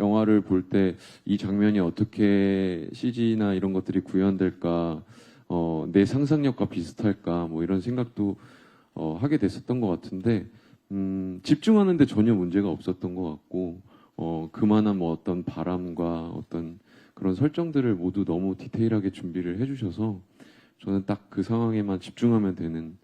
영화를 볼 때 이 장면이 어떻게 CG나 이런 것들이 구현될까, 내 상상력과 비슷할까, 뭐 이런 생각도 하게 됐었던 것 같은데, 집중하는데 전혀 문제가 없었던 것 같고, 그만한 뭐 어떤 바람과 어떤 그런 설정들을 모두 너무 디테일하게 준비를 해주셔서 저는 딱 그 상황에만 집중하면 되는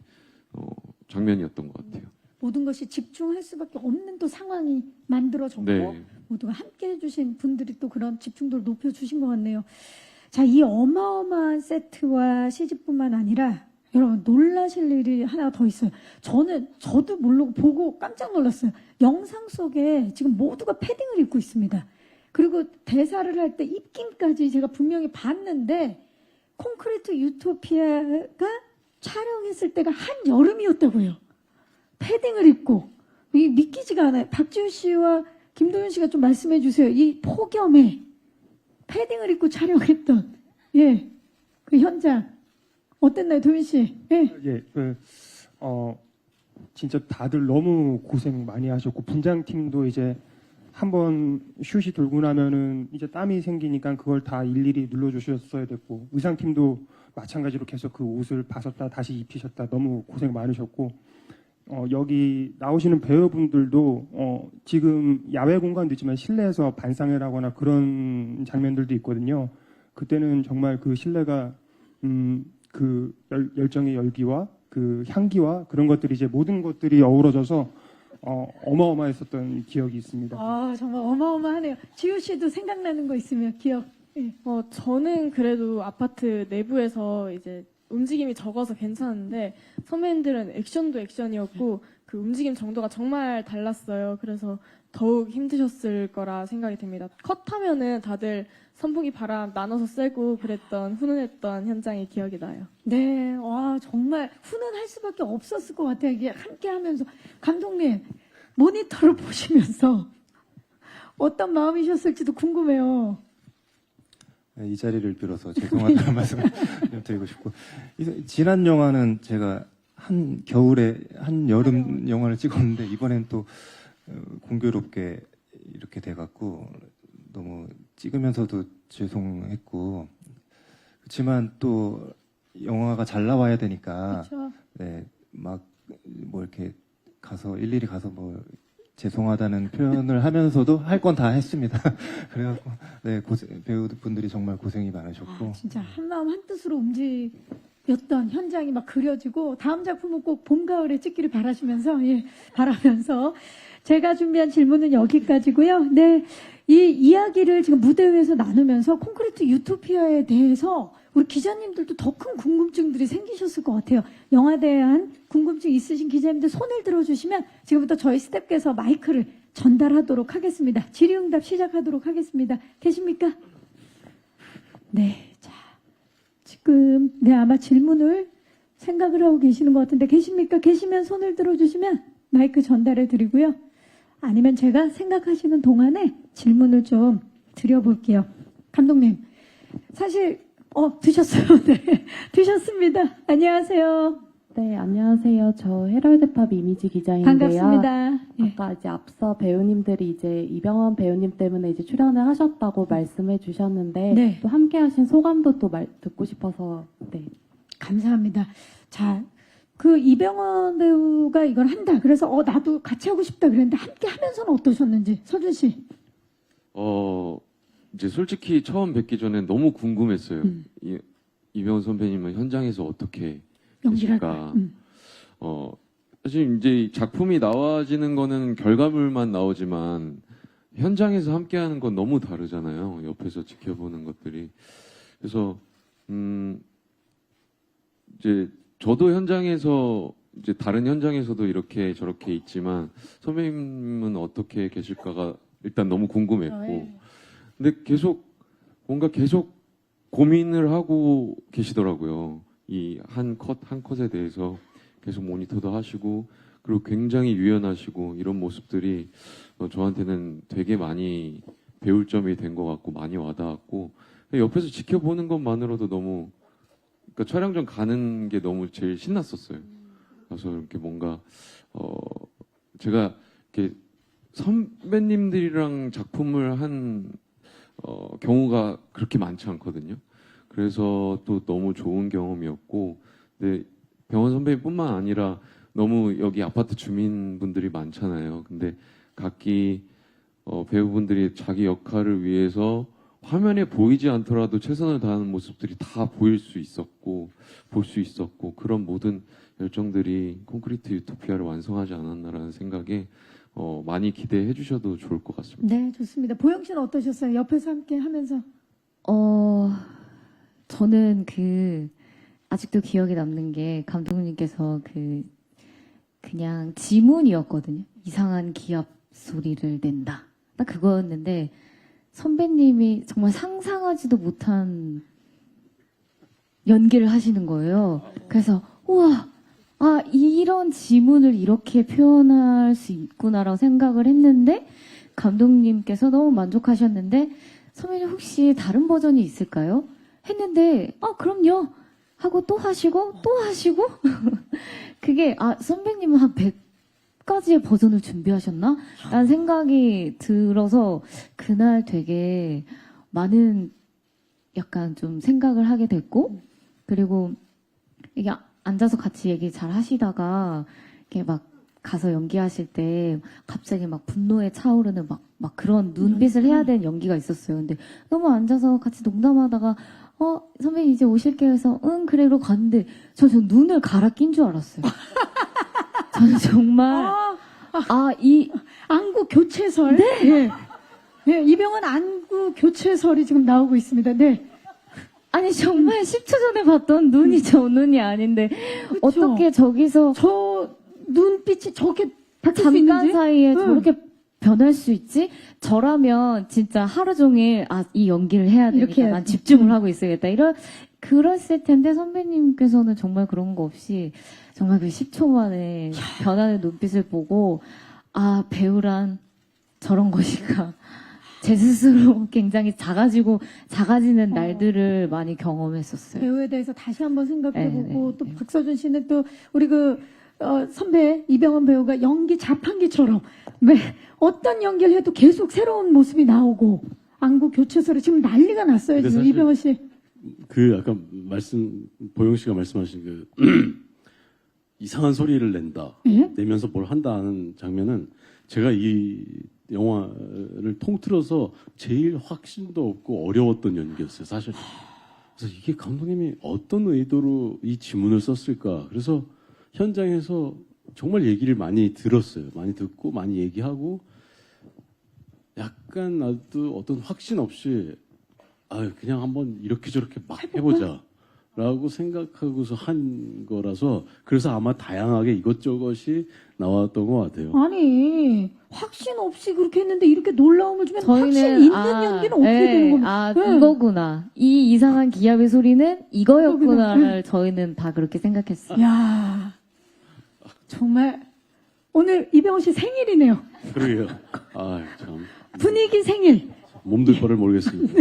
장면이었던 것 같아요. 모든 것이 집중할 수밖에 없는 또 상황이 만들어졌고 네. 모두가 함께 해주신 분들이 또 그런 집중도를 높여주신 것 같네요. 자, 이 어마어마한 세트와 CG뿐만 아니라 여러분 놀라실 일이 하나 더 있어요. 저도 모르고 보고 깜짝 놀랐어요. 영상 속에 지금 모두가 패딩을 입고 있습니다. 그리고 대사를 할 때 입김까지 제가 분명히 봤는데 콘크리트 유토피아가 촬영했을 때가 한여름이었다고요. 패딩을 입고 이게 믿기지가 않아요. 박지우 씨와 김도윤 씨가 좀 말씀해 주세요. 이 폭염에 패딩을 입고 촬영했던 그 현장 어땠나요, 도윤 씨? 예, 진짜 다들 너무 고생 많이 하셨고 분장팀도 이제 한번 슛이 돌고 나면은 이제 땀이 생기니까 그걸 다 일일이 눌러주셨어야 됐고 의상팀도 마찬가지로 계속 그 옷을 벗었다 다시 입히셨다 너무 고생 많으셨고 여기 나오시는 배우분들도 지금 야외 공간도 있지만 실내에서 반상회를 하거나 그런 장면들도 있거든요. 그때는 정말 그 실내가 그 열정의 열기와 그 향기와 그런 것들이 이제 모든 것들이 어우러져서 어마어마했었던 기억이 있습니다. 아, 정말 어마어마하네요. 지우 씨도 생각나는 거 있으면 기억. 예. 저는 그래도 아파트 내부에서 이제 움직임이 적어서 괜찮은데 선배님들은 액션도 액션이었고 그 움직임 정도가 정말 달랐어요. 그래서 더욱 힘드셨을 거라 생각이 됩니다. 컷하면은 다들 선풍기 바람 나눠서 쐬고 그랬던 훈훈했던 현장이 기억이 나요. 네, 와 정말 훈훈할 수밖에 없었을 것 같아요. 이게 함께 하면서 감독님 모니터를 보시면서 어떤 마음이셨을지도 궁금해요. 네, 이 자리를 빌어서 죄송하다는 말씀을 좀 드리고 싶고 지난 영화는 제가 한 겨울에 한 여름 영화를 찍었는데 이번엔 또 공교롭게 이렇게 돼갖고 너무 찍으면서도 죄송했고 그렇지만 또 영화가 잘 나와야 되니까 그렇죠. 네, 막 뭐 이렇게 가서 일일이 가서 뭐 죄송하다는 표현을 하면서도 할 건 다 했습니다. 그래갖고 네 배우분들이 정말 고생이 많으셨고 아, 진짜 한마음 한뜻으로 움직였던 현장이 막 그려지고 다음 작품은 꼭 봄, 가을에 찍기를 바라면서 제가 준비한 질문은 여기까지고요. 네, 이 이야기를 지금 무대 위에서 나누면서 콘크리트 유토피아에 대해서 우리 기자님들도 더 큰 궁금증들이 생기셨을 것 같아요. 영화에 대한 궁금증 있으신 기자님들 손을 들어주시면 지금부터 저희 스태프께서 마이크를 전달하도록 하겠습니다. 질의응답 시작하도록 하겠습니다. 계십니까? 네, 자 지금 아마 질문을 생각을 하고 계시는 것 같은데 계십니까? 계시면 손을 들어주시면 마이크 전달해 드리고요. 아니면 제가 생각하시는 동안에 질문을 좀 드려볼게요. 감독님, 사실 드셨어요. 네, 드셨습니다. 안녕하세요. 네, 안녕하세요. 저 헤럴드팝 이미지 기자인데요. 반갑습니다. 예. 아까 이제 앞서 배우님들이 이제 이병헌 배우님 때문에 이제 출연을 하셨다고 말씀해 주셨는데 네. 또 함께 하신 소감도 또 듣고 싶어서 네. 감사합니다. 자, 그 이병헌 배우가 이걸 한다. 그래서 나도 같이 하고 싶다 그랬는데 함께 하면서는 어떠셨는지 서준 씨. 이제 솔직히 처음 뵙기 전에 너무 궁금했어요. 이병헌 선배님은 현장에서 어떻게 연기를 계실까? 할까? 사실 이제 작품이 나와지는 거는 결과물만 나오지만 현장에서 함께하는 건 너무 다르잖아요. 옆에서 지켜보는 것들이. 그래서 이제 저도 현장에서 이제 다른 현장에서도 이렇게 저렇게 있지만 선배님은 어떻게 계실까가 일단 너무 궁금했고 네. 근데 계속 고민을 하고 계시더라고요. 이 한 컷에 대해서 계속 모니터도 하시고 그리고 굉장히 유연하시고 이런 모습들이 저한테는 되게 많이 배울 점이 된 것 같고 많이 와닿았고 옆에서 지켜보는 것만으로도 너무 그러니까 촬영장 가는 게 너무 제일 신났었어요. 그래서 이렇게 뭔가 제가 이렇게 선배님들이랑 작품을 한 경우가 그렇게 많지 않거든요. 그래서 또 너무 좋은 경험이었고, 근데 병원 선배님뿐만 아니라 너무 여기 아파트 주민분들이 많잖아요. 근데 각기 배우분들이 자기 역할을 위해서 화면에 보이지 않더라도 최선을 다하는 모습들이 다 보일 수 있었고 볼 수 있었고 그런 모든 열정들이 콘크리트 유토피아를 완성하지 않았나라는 생각에 많이 기대해 주셔도 좋을 것 같습니다. 네, 좋습니다. 보영 씨는 어떠셨어요? 옆에서 함께 하면서. 저는 아직도 기억에 남는 게 감독님께서 그냥 지문이었거든요. 이상한 기합 소리를 낸다. 딱 그거였는데 선배님이 정말 상상하지도 못한 연기를 하시는 거예요. 그래서 우와, 이런 지문을 이렇게 표현할 수 있구나라고 생각을 했는데 감독님께서 너무 만족하셨는데 선배님 혹시 다른 버전이 있을까요? 했는데 그럼요 하고 또 하시고 그게 선배님은 한 100가지의 버전을 준비하셨나? 라는 생각이 들어서 그날 되게 많은 약간 좀 생각을 하게 됐고 그리고 이게 앉아서 같이 얘기 잘 하시다가 이렇게 막 가서 연기하실 때 갑자기 막 분노에 차오르는 막 그런 눈빛을 해야 되는 연기가 있었어요. 근데 너무 앉아서 같이 농담하다가 선배님 이제 오실게요 해서 응 그래 그러고 갔는데 저 눈을 갈아 낀 줄 알았어요. 저는 정말 이 안구 교체설. 네. 예. 네, 이병헌 안구 교체설이 지금 나오고 있습니다. 네. 아니 정말 10초 전에 봤던 눈이 저 눈이 아닌데 그쵸? 어떻게 저기서 저 눈빛이 저렇게 바뀔 수 잠깐 있는지? 사이에 응. 저렇게 변할 수 있지? 저라면 진짜 하루 종일 이 연기를 해야 되니까 이렇게 난 집중을 하고 있어야겠다. 그랬을 텐데 선배님께서는 정말 그런 거 없이 정말 그 10초 만에 변하는 눈빛을 보고 배우란 저런 것인가. 제 스스로 굉장히 작아지는 날들을 많이 경험했었어요. 배우에 대해서 다시 한번 생각해보고 네, 또 네. 박서준 씨는 또 우리 선배 이병헌 배우가 연기 자판기처럼 어떤 연기를 해도 계속 새로운 모습이 나오고 안구 교체설이 지금 난리가 났어요. 근데 지금 사실 이병헌 씨. 아까 보영 씨가 말씀하신 이상한 소리를 낸다. 예? 내면서 뭘 한다 하는 장면은 제가 이 영화를 통틀어서 제일 확신도 없고 어려웠던 연기였어요, 사실. 그래서 이게 감독님이 어떤 의도로 이 지문을 썼을까. 그래서 현장에서 정말 얘기를 많이 들었어요. 많이 듣고 많이 얘기하고 약간 나도 어떤 확신 없이 그냥 한번 이렇게 저렇게 막 해보자. 라고 생각하고서 한 거라서 그래서 아마 다양하게 이것저것이 나왔던 것 같아요. 아니 확신 없이 그렇게 했는데 이렇게 놀라움을 주면 확신 있는 연기는 어떻게 되는 겁니까? 네. 이거구나. 이 이상한 기합의 소리는 이거였구나를 저희는 다 그렇게 생각했어요. 야 정말 오늘 이병헌 씨 생일이네요. 그러게요. 참. 분위기 생일. 몸둘 바를 모르겠습니다.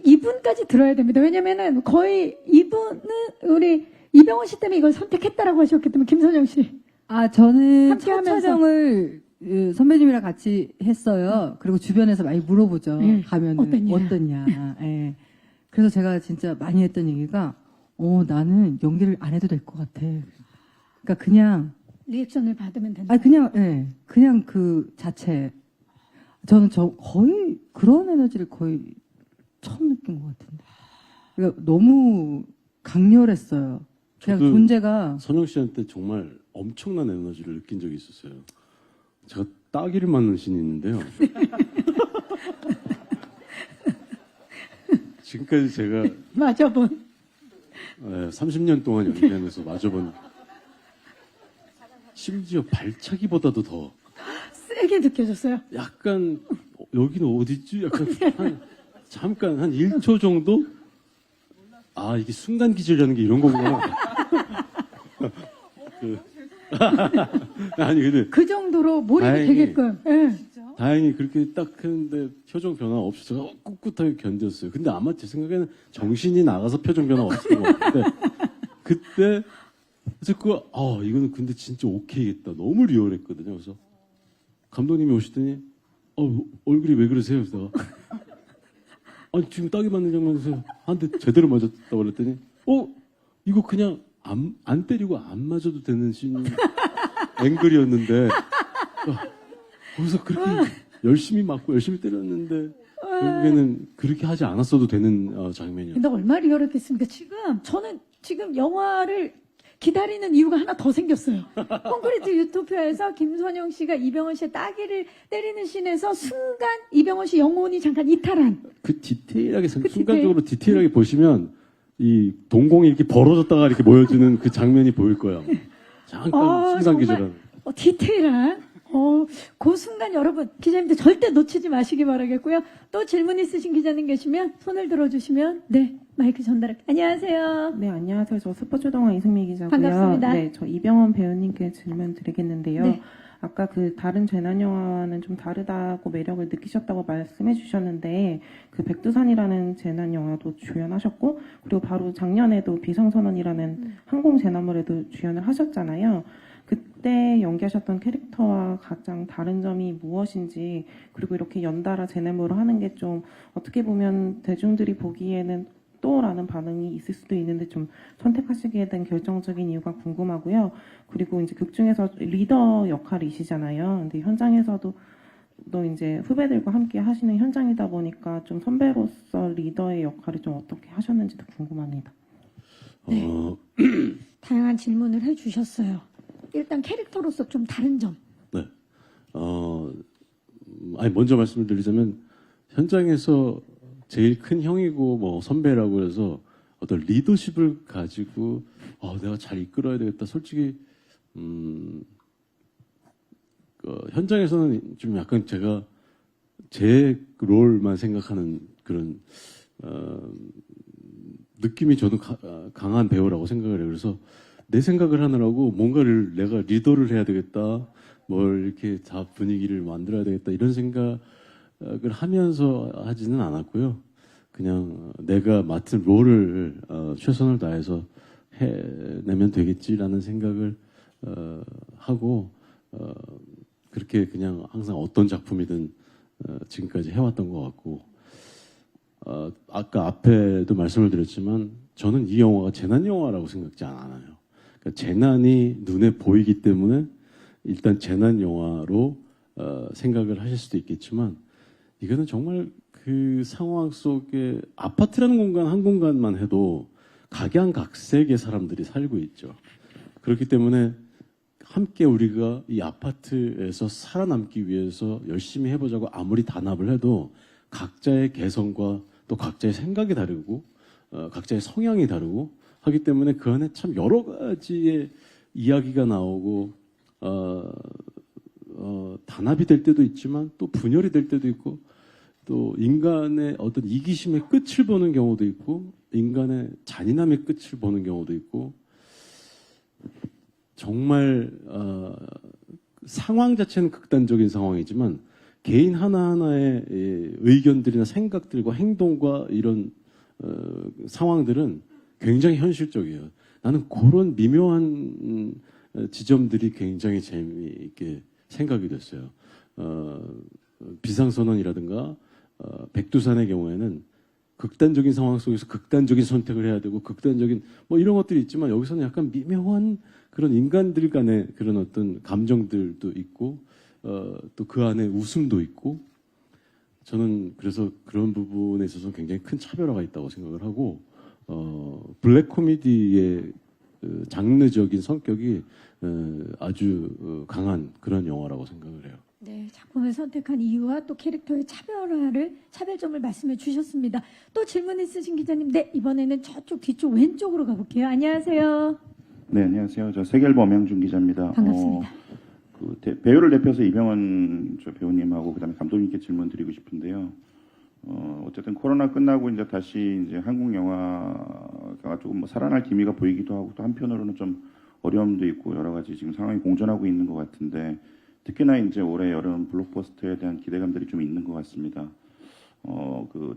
이분까지 들어야 됩니다. 왜냐면은 거의 이분은 우리 이병헌 씨 때문에 이걸 선택했다라고 하셨기 때문에 김선영 씨. 저는 함께 첫 하면서. 촬영을 선배님이랑 같이 했어요. 그리고 주변에서 많이 물어보죠. 예. 가면은 어땠냐. 예. 그래서 제가 진짜 많이 했던 얘기가 나는 연기를 안 해도 될 것 같아. 그러니까 그냥 리액션을 받으면 된다. 그냥 그 자체. 저는 거의 그런 에너지를 거의 처음 느낀 것 같은데. 그러니까 너무 강렬했어요. 그냥 저도 존재가. 선영 씨한테 정말 엄청난 에너지를 느낀 적이 있었어요. 제가 따귀를 맞는 신이 있는데요. 지금까지 제가 맞아본. 30년 동안 연기하면서 맞아본 심지어 발차기보다도 더 세게 느껴졌어요. 약간 여기는 어디지? 약간 잠깐 한 1초 정도 아 이게 순간 기절이라는 게 이런 거구나. 아니 근데 그 정도로 몰입이 다행히- 되게끔. 예. 다행히 그렇게 딱 했는데 표정 변화 없어서 꿋꿋하게 견뎠어요. 근데 아마 제 생각에는 정신이 나가서 표정 변화 없었던 것 같은데 그때 그래서 이거는 근데 진짜 오케이겠다. 너무 리얼했거든요. 그래서 감독님이 오시더니 얼굴이 왜 그러세요? 그래서 내가 아니 지금 딱이 맞는 장면에서 한 대 제대로 맞았다고 그랬더니 이거 그냥 안 때리고 안 맞아도 되는 씬 앵글이었는데 거기서 그렇게 열심히 맞고 열심히 때렸는데 결국에는 그렇게 하지 않았어도 되는 장면이었어요. 근데 얼마나 리얼했겠습니까? 저는 지금 영화를 기다리는 이유가 하나 더 생겼어요. 콘크리트 유토피아에서 김선영 씨가 이병헌 씨의 따귀를 때리는 씬에서 순간 이병헌 씨 영혼이 잠깐 이탈한. 그 디테일하게 순간적으로 디테일하게 보시면 이 동공이 이렇게 벌어졌다가 이렇게 모여지는 그 장면이 보일 거예요. 잠깐 순간 정말 기절하는. 디테일한. 그 순간 여러분 기자님들 절대 놓치지 마시기 바라겠고요. 또 질문 있으신 기자님 계시면 손을 들어주시면 네 마이크 전달할게요. 안녕하세요. 네, 안녕하세요. 저 스포츠동화 이승미 기자고요. 반갑습니다. 네, 저 이병헌 배우님께 질문 드리겠는데요. 네. 아까 그 다른 재난 영화와는 좀 다르다고 매력을 느끼셨다고 말씀해 주셨는데 그 백두산이라는 재난 영화도 주연하셨고 그리고 바로 작년에도 비상선언이라는 항공 재난물에도 주연을 하셨잖아요. 그때 연기하셨던 캐릭터와 가장 다른 점이 무엇인지 그리고 이렇게 연달아 재난물을 하는 게 좀 어떻게 보면 대중들이 보기에는 또라는 반응이 있을 수도 있는데 좀 선택하시게 된 결정적인 이유가 궁금하고요. 그리고 이제 극 중에서 리더 역할이시잖아요. 근데 현장에서도 또 이제 후배들과 함께 하시는 현장이다 보니까 좀 선배로서 리더의 역할을 좀 어떻게 하셨는지도 궁금합니다. 다양한 질문을 해주셨어요. 일단 캐릭터로서 좀 다른 점. 네. 먼저 말씀을 드리자면 현장에서 제일 큰 형이고 뭐 선배라고 해서 어떤 리더십을 가지고 내가 잘 이끌어야 되겠다. 솔직히 현장에서는 좀 약간 제가 제 롤만 생각하는 그런 느낌이 저도 강한 배우라고 생각을 해요. 그래서 내 생각을 하느라고 뭔가를 내가 리더를 해야 되겠다. 뭘 이렇게 다 분위기를 만들어야 되겠다. 이런 생각을 하면서 하지는 않았고요. 그냥 내가 맡은 롤을 최선을 다해서 해내면 되겠지라는 생각을 하고 그렇게 그냥 항상 어떤 작품이든 지금까지 해왔던 것 같고 아까 앞에도 말씀을 드렸지만 저는 이 영화가 재난 영화라고 생각지 않아요. 그러니까 재난이 눈에 보이기 때문에 일단 재난 영화로 생각을 하실 수도 있겠지만 이거는 정말 그 상황 속에 아파트라는 공간 한 공간만 해도 각양각색의 사람들이 살고 있죠. 그렇기 때문에 함께 우리가 이 아파트에서 살아남기 위해서 열심히 해보자고 아무리 단합을 해도 각자의 개성과 또 각자의 생각이 다르고 각자의 성향이 다르고 하기 때문에 그 안에 참 여러 가지의 이야기가 나오고 단합이 될 때도 있지만 또 분열이 될 때도 있고 또 인간의 어떤 이기심의 끝을 보는 경우도 있고 인간의 잔인함의 끝을 보는 경우도 있고 정말 상황 자체는 극단적인 상황이지만 개인 하나하나의 의견들이나 생각들과 행동과 이런 상황들은 굉장히 현실적이에요. 나는 그런 미묘한 지점들이 굉장히 재미있게 생각이 됐어요. 비상선언이라든가 백두산의 경우에는 극단적인 상황 속에서 극단적인 선택을 해야 되고 극단적인 뭐 이런 것들이 있지만 여기서는 약간 미묘한 그런 인간들 간의 그런 어떤 감정들도 있고 또 그 안에 웃음도 있고 저는 그래서 그런 부분에 있어서 굉장히 큰 차별화가 있다고 생각을 하고 블랙 코미디의 장르적인 성격이 아주 강한 그런 영화라고 생각을 해요. 네, 작품을 선택한 이유와 또 캐릭터의 차별점을 말씀해 주셨습니다. 또 질문 있으신 기자님, 네, 이번에는 저쪽 뒤쪽 왼쪽으로 가볼게요. 안녕하세요. 네, 안녕하세요. 저 세계일보 엄영준 기자입니다. 반갑습니다. 배우를 대표해서 이병헌 저 배우님하고 그다음에 감독님께 질문 드리고 싶은데요. 어쨌든 코로나 끝나고 이제 다시 이제 한국 영화가 조금 뭐 살아날 기미가 보이기도 하고 또 한편으로는 좀 어려움도 있고 여러 가지 지금 상황이 공존하고 있는 것 같은데 특히나 이제 올해 여름 블록버스터에 대한 기대감들이 좀 있는 것 같습니다.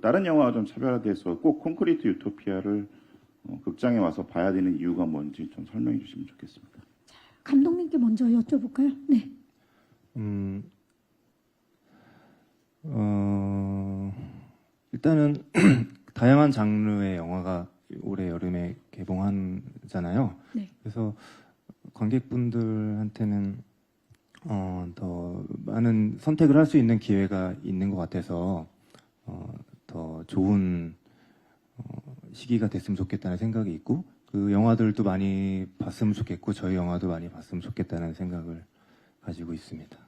다른 영화와 좀 차별화돼서 꼭 콘크리트 유토피아를 극장에 와서 봐야 되는 이유가 뭔지 좀 설명해 주시면 좋겠습니다. 감독님께 먼저 여쭤볼까요? 네. 일단은 다양한 장르의 영화가 올해 여름에 개봉하잖아요. 네. 그래서 관객분들한테는 더 많은 선택을 할 수 있는 기회가 있는 것 같아서 더 좋은 시기가 됐으면 좋겠다는 생각이 있고 그 영화들도 많이 봤으면 좋겠고 저희 영화도 많이 봤으면 좋겠다는 생각을 가지고 있습니다.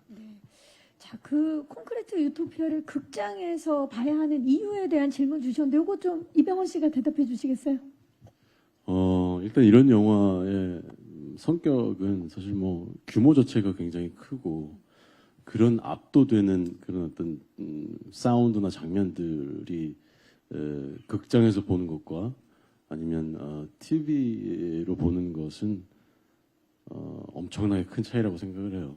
자, 그 콘크리트 유토피아를 극장에서 봐야 하는 이유에 대한 질문 주셨는데 이거 좀 이병헌 씨가 대답해 주시겠어요? 일단 이런 영화의 성격은 사실 뭐 규모 자체가 굉장히 크고 그런 압도되는 그런 어떤 사운드나 장면들이 극장에서 보는 것과 아니면 TV로 보는 것은 엄청나게 큰 차이라고 생각을 해요.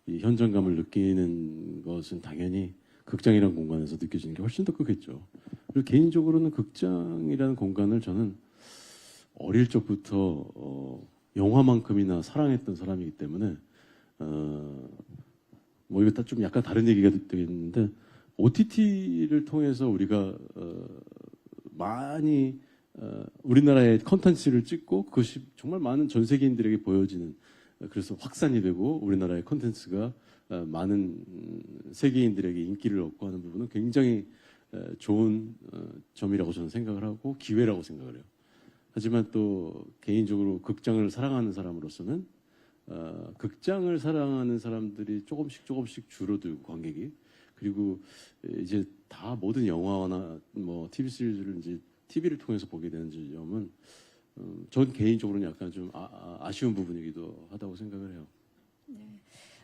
이 현장감을 느끼는 것은 당연히 극장이라는 공간에서 느껴지는 게 훨씬 더 크겠죠. 그리고 개인적으로는 극장이라는 공간을 저는 어릴 적부터 영화만큼이나 사랑했던 사람이기 때문에 뭐 이거 좀 약간 다른 얘기가 되겠는데 OTT를 통해서 우리가 많이 우리나라의 컨텐츠를 찍고 그것이 정말 많은 전 세계인들에게 보여지는 그래서 확산이 되고 우리나라의 컨텐츠가 많은 세계인들에게 인기를 얻고 하는 부분은 굉장히 좋은 점이라고 저는 생각을 하고 기회라고 생각을 해요. 하지만 또 개인적으로 극장을 사랑하는 사람으로서는 극장을 사랑하는 사람들이 조금씩 줄어들고 관객이 그리고 이제 다 모든 영화나 뭐 TV 시리즈를 이제 TV를 통해서 보게 되는 점은 전 개인적으로는 약간 좀 아쉬운 부분이기도 하다고 생각을 해요.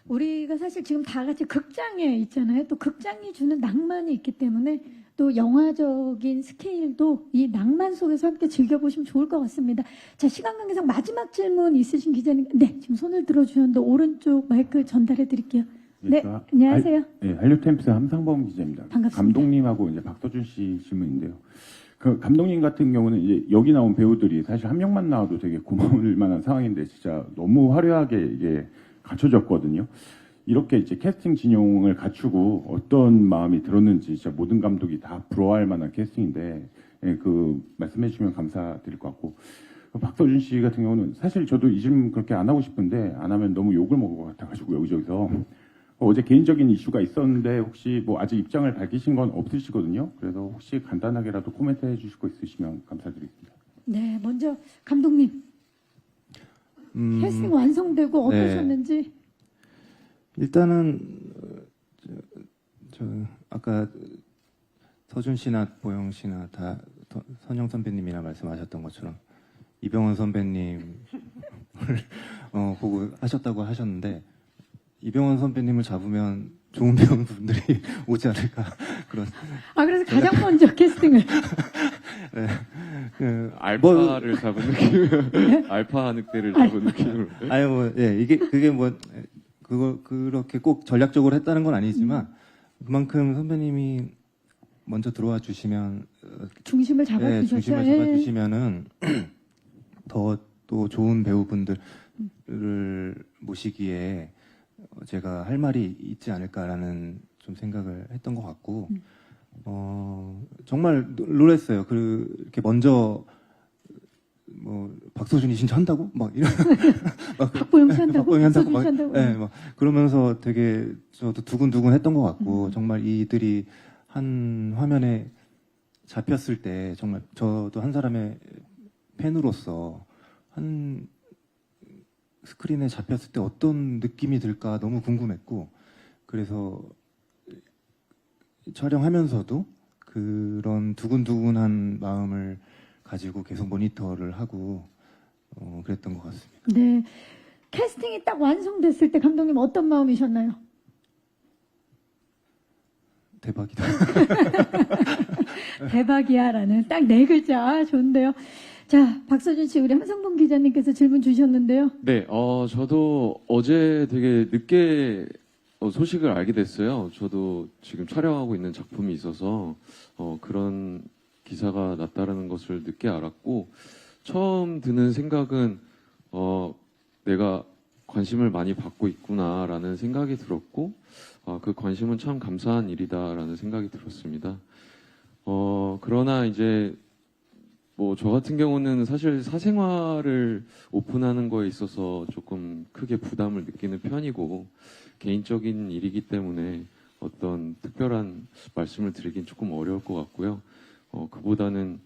우리가 사실 지금 다 같이 극장에 있잖아요. 또 극장이 주는 낭만이 있기 때문에 또 영화적인 스케일도 이 낭만 속에서 함께 즐겨보시면 좋을 것 같습니다. 자, 시간 관계상 마지막 질문 있으신 기자님, 네, 지금 손을 들어주셨는데 오른쪽 마이크 전달해 드릴게요. 네, 안녕하세요. 네, 한류템스 함상범 기자입니다. 반갑습니다. 감독님하고 이제 박서준 씨 질문인데요. 그 감독님 같은 경우는 이제 여기 나온 배우들이 사실 한 명만 나와도 되게 고마울 만한 상황인데 진짜 너무 화려하게 이게 갖춰졌거든요. 이렇게 이제 캐스팅 진용을 갖추고 어떤 마음이 들었는지 진짜 모든 감독이 다 부러워할 만한 캐스팅인데 그 말씀해 주시면 감사드릴 것 같고 박서준 씨 같은 경우는 사실 저도 이 질문 그렇게 안 하고 싶은데 안 하면 너무 욕을 먹을 것 같아가지고 여기저기서 어제 개인적인 이슈가 있었는데 혹시 뭐 아직 입장을 밝히신 건 없으시거든요. 그래서 혹시 간단하게라도 코멘트 해주실 거 있으시면 감사드리겠습니다. 네, 먼저 감독님 캐스팅 완성되고 네. 어떠셨는지. 일단은 저 아까 서준 씨나 보영 씨나 다 선영 선배님이나 말씀하셨던 것처럼 이병헌 선배님을 보고 하셨다고 하셨는데 이병헌 선배님을 잡으면 좋은 배우분들이 오지 않을까 그런. 그래서 가장 먼저 캐스팅을. 네. 알파를 잡은 느낌, 알파 늑대를 잡은 느낌으로. 아니 뭐 예, 그게 뭐 그렇게 꼭 전략적으로 했다는 건 아니지만 그만큼 선배님이 먼저 들어와 주시면 중심을 잡아주셨죠. 중심을 잡아주시면은 더 또 좋은 배우분들을 모시기에 제가 할 말이 있지 않을까라는 좀 생각을 했던 것 같고 정말 놀랐어요. 이렇게 먼저 뭐 박서준이 진짜 한다고 막 이런 박보영 씨 한다고 박보영이 한다고 막, 한다고. 막 그러면서 되게 저도 두근두근했던 것 같고 정말 이들이 한 화면에 잡혔을 때 정말 저도 한 사람의 팬으로서 한 스크린에 잡혔을 때 어떤 느낌이 들까 너무 궁금했고 그래서 촬영하면서도 그런 두근두근한 마음을 가지고 계속 모니터를 하고 그랬던 것 같습니다. 네, 캐스팅이 딱 완성됐을 때 감독님 어떤 마음이셨나요? 대박이다. 대박이야라는 딱 네 글자 좋은데요. 자, 박서준 씨, 우리 함성봉 기자님께서 질문 주셨는데요. 네, 저도 어제 되게 늦게 소식을 알게 됐어요. 저도 지금 촬영하고 있는 작품이 있어서 그런 기사가 났다라는 것을 늦게 알았고, 처음 드는 생각은 내가 관심을 많이 받고 있구나라는 생각이 들었고, 그 관심은 참 감사한 일이다라는 생각이 들었습니다. 그러나 이제 뭐 저 같은 경우는 사실 사생활을 오픈하는 거에 있어서 조금 크게 부담을 느끼는 편이고, 개인적인 일이기 때문에 어떤 특별한 말씀을 드리긴 조금 어려울 것 같고요. 그보다는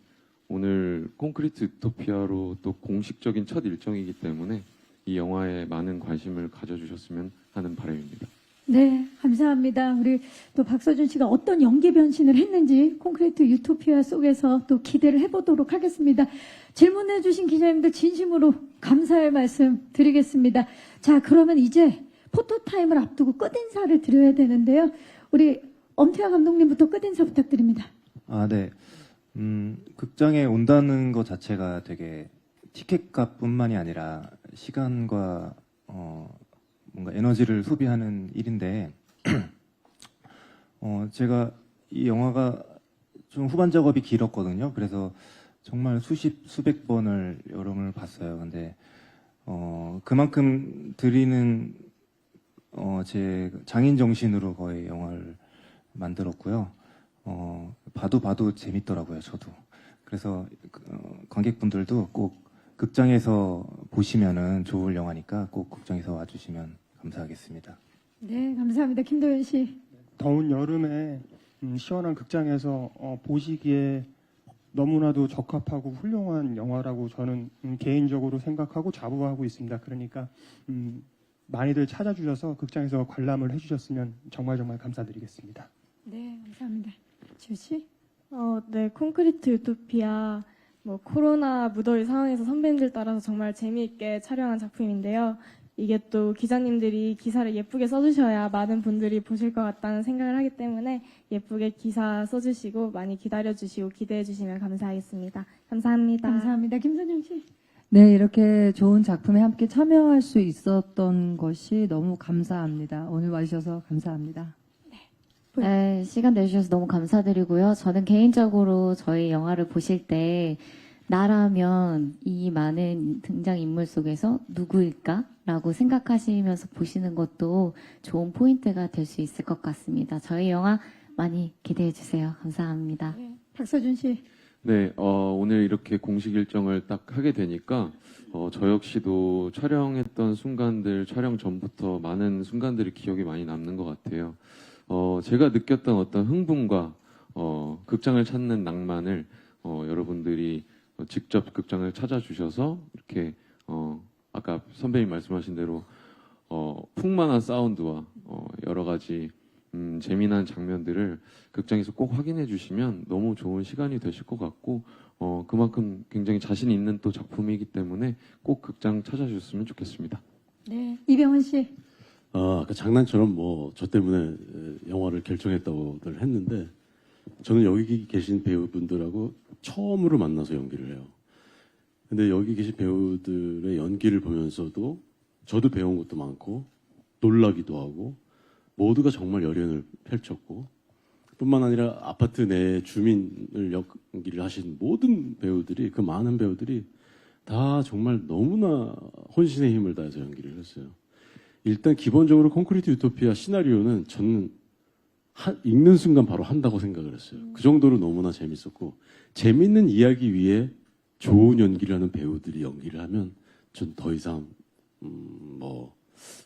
오늘 콘크리트 유토피아로 또 공식적인 첫 일정이기 때문에 이 영화에 많은 관심을 가져주셨으면 하는 바람입니다. 네, 감사합니다. 우리 또 박서준 씨가 어떤 연기 변신을 했는지 콘크리트 유토피아 속에서 또 기대를 해보도록 하겠습니다. 질문해 주신 기자님들 진심으로 감사의 말씀 드리겠습니다. 자, 그러면 이제 포토타임을 앞두고 끝인사를 드려야 되는데요. 우리 엄태화 감독님부터 끝인사 부탁드립니다. 아, 네. 극장에 온다는 것 자체가 되게 티켓값뿐만이 아니라 시간과 뭔가 에너지를 소비하는 일인데, 제가 이 영화가 좀 후반 작업이 길었거든요. 그래서 정말 수백 번을 여러 번을 봤어요. 근데 그만큼 드리는 제 장인 정신으로 거의 영화를 만들었고요. 봐도 재밌더라고요, 저도. 그래서 관객분들도 꼭 극장에서 보시면은 좋을 영화니까 꼭 극장에서 와주시면 감사하겠습니다. 네, 감사합니다. 김도현 씨. 더운 여름에 시원한 극장에서 보시기에 너무나도 적합하고 훌륭한 영화라고 저는 개인적으로 생각하고 자부하고 있습니다. 그러니까 많이들 찾아주셔서 극장에서 관람을 해주셨으면 정말 감사드리겠습니다. 네, 감사합니다. 지우 씨. 네, 콘크리트 유토피아 뭐 코로나 무더위 상황에서 선배님들 따라서 정말 재미있게 촬영한 작품인데요. 이게 또 기자님들이 기사를 예쁘게 써주셔야 많은 분들이 보실 것 같다는 생각을 하기 때문에 예쁘게 기사 써주시고 많이 기다려주시고 기대해주시면 감사하겠습니다. 감사합니다. 감사합니다. 김선영 씨. 네, 이렇게 좋은 작품에 함께 참여할 수 있었던 것이 너무 감사합니다. 오늘 와주셔서 감사합니다. 네, 시간 내주셔서 너무 감사드리고요. 저는 개인적으로 저희 영화를 보실 때 나라면 이 많은 등장인물 속에서 누구일까라고 생각하시면서 보시는 것도 좋은 포인트가 될 수 있을 것 같습니다. 저희 영화 많이 기대해 주세요. 감사합니다. 네, 박서준 씨. 네, 오늘 이렇게 공식 일정을 딱 하게 되니까 저 역시도 촬영했던 순간들, 촬영 전부터 많은 순간들이 기억이 많이 남는 것 같아요. 제가 느꼈던 어떤 흥분과 극장을 찾는 낭만을 여러분들이 직접 극장을 찾아주셔서 이렇게 아까 선배님 말씀하신 대로 풍만한 사운드와 여러 가지 재미난 장면들을 극장에서 꼭 확인해 주시면 너무 좋은 시간이 되실 것 같고 그만큼 굉장히 자신 있는 또 작품이기 때문에 꼭 극장 찾아주셨으면 좋겠습니다. 네, 이병헌 씨. 아까 장난처럼 뭐 저 때문에 영화를 결정했다고들 했는데 저는 여기 계신 배우분들하고 처음으로 만나서 연기를 해요. 근데 여기 계신 배우들의 연기를 보면서도 저도 배운 것도 많고 놀라기도 하고 모두가 정말 열연을 펼쳤고 뿐만 아니라 아파트 내 주민을 연기를 하신 모든 배우들이 그 많은 배우들이 다 정말 너무나 혼신의 힘을 다해서 연기를 했어요. 일단 기본적으로 콘크리트 유토피아 시나리오는 저는 읽는 순간 바로 한다고 생각을 했어요. 그 정도로 너무나 재밌었고 재밌는 이야기 위에 좋은 연기를 하는 배우들이 연기를 하면 전 더 이상 뭐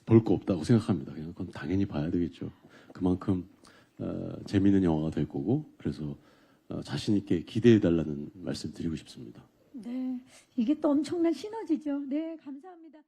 볼 거 없다고 생각합니다. 그냥 그건 당연히 봐야 되겠죠. 그만큼 재밌는 영화가 될 거고 그래서 자신 있게 기대해 달라는 말씀 드리고 싶습니다. 네, 이게 또 엄청난 시너지죠. 네, 감사합니다.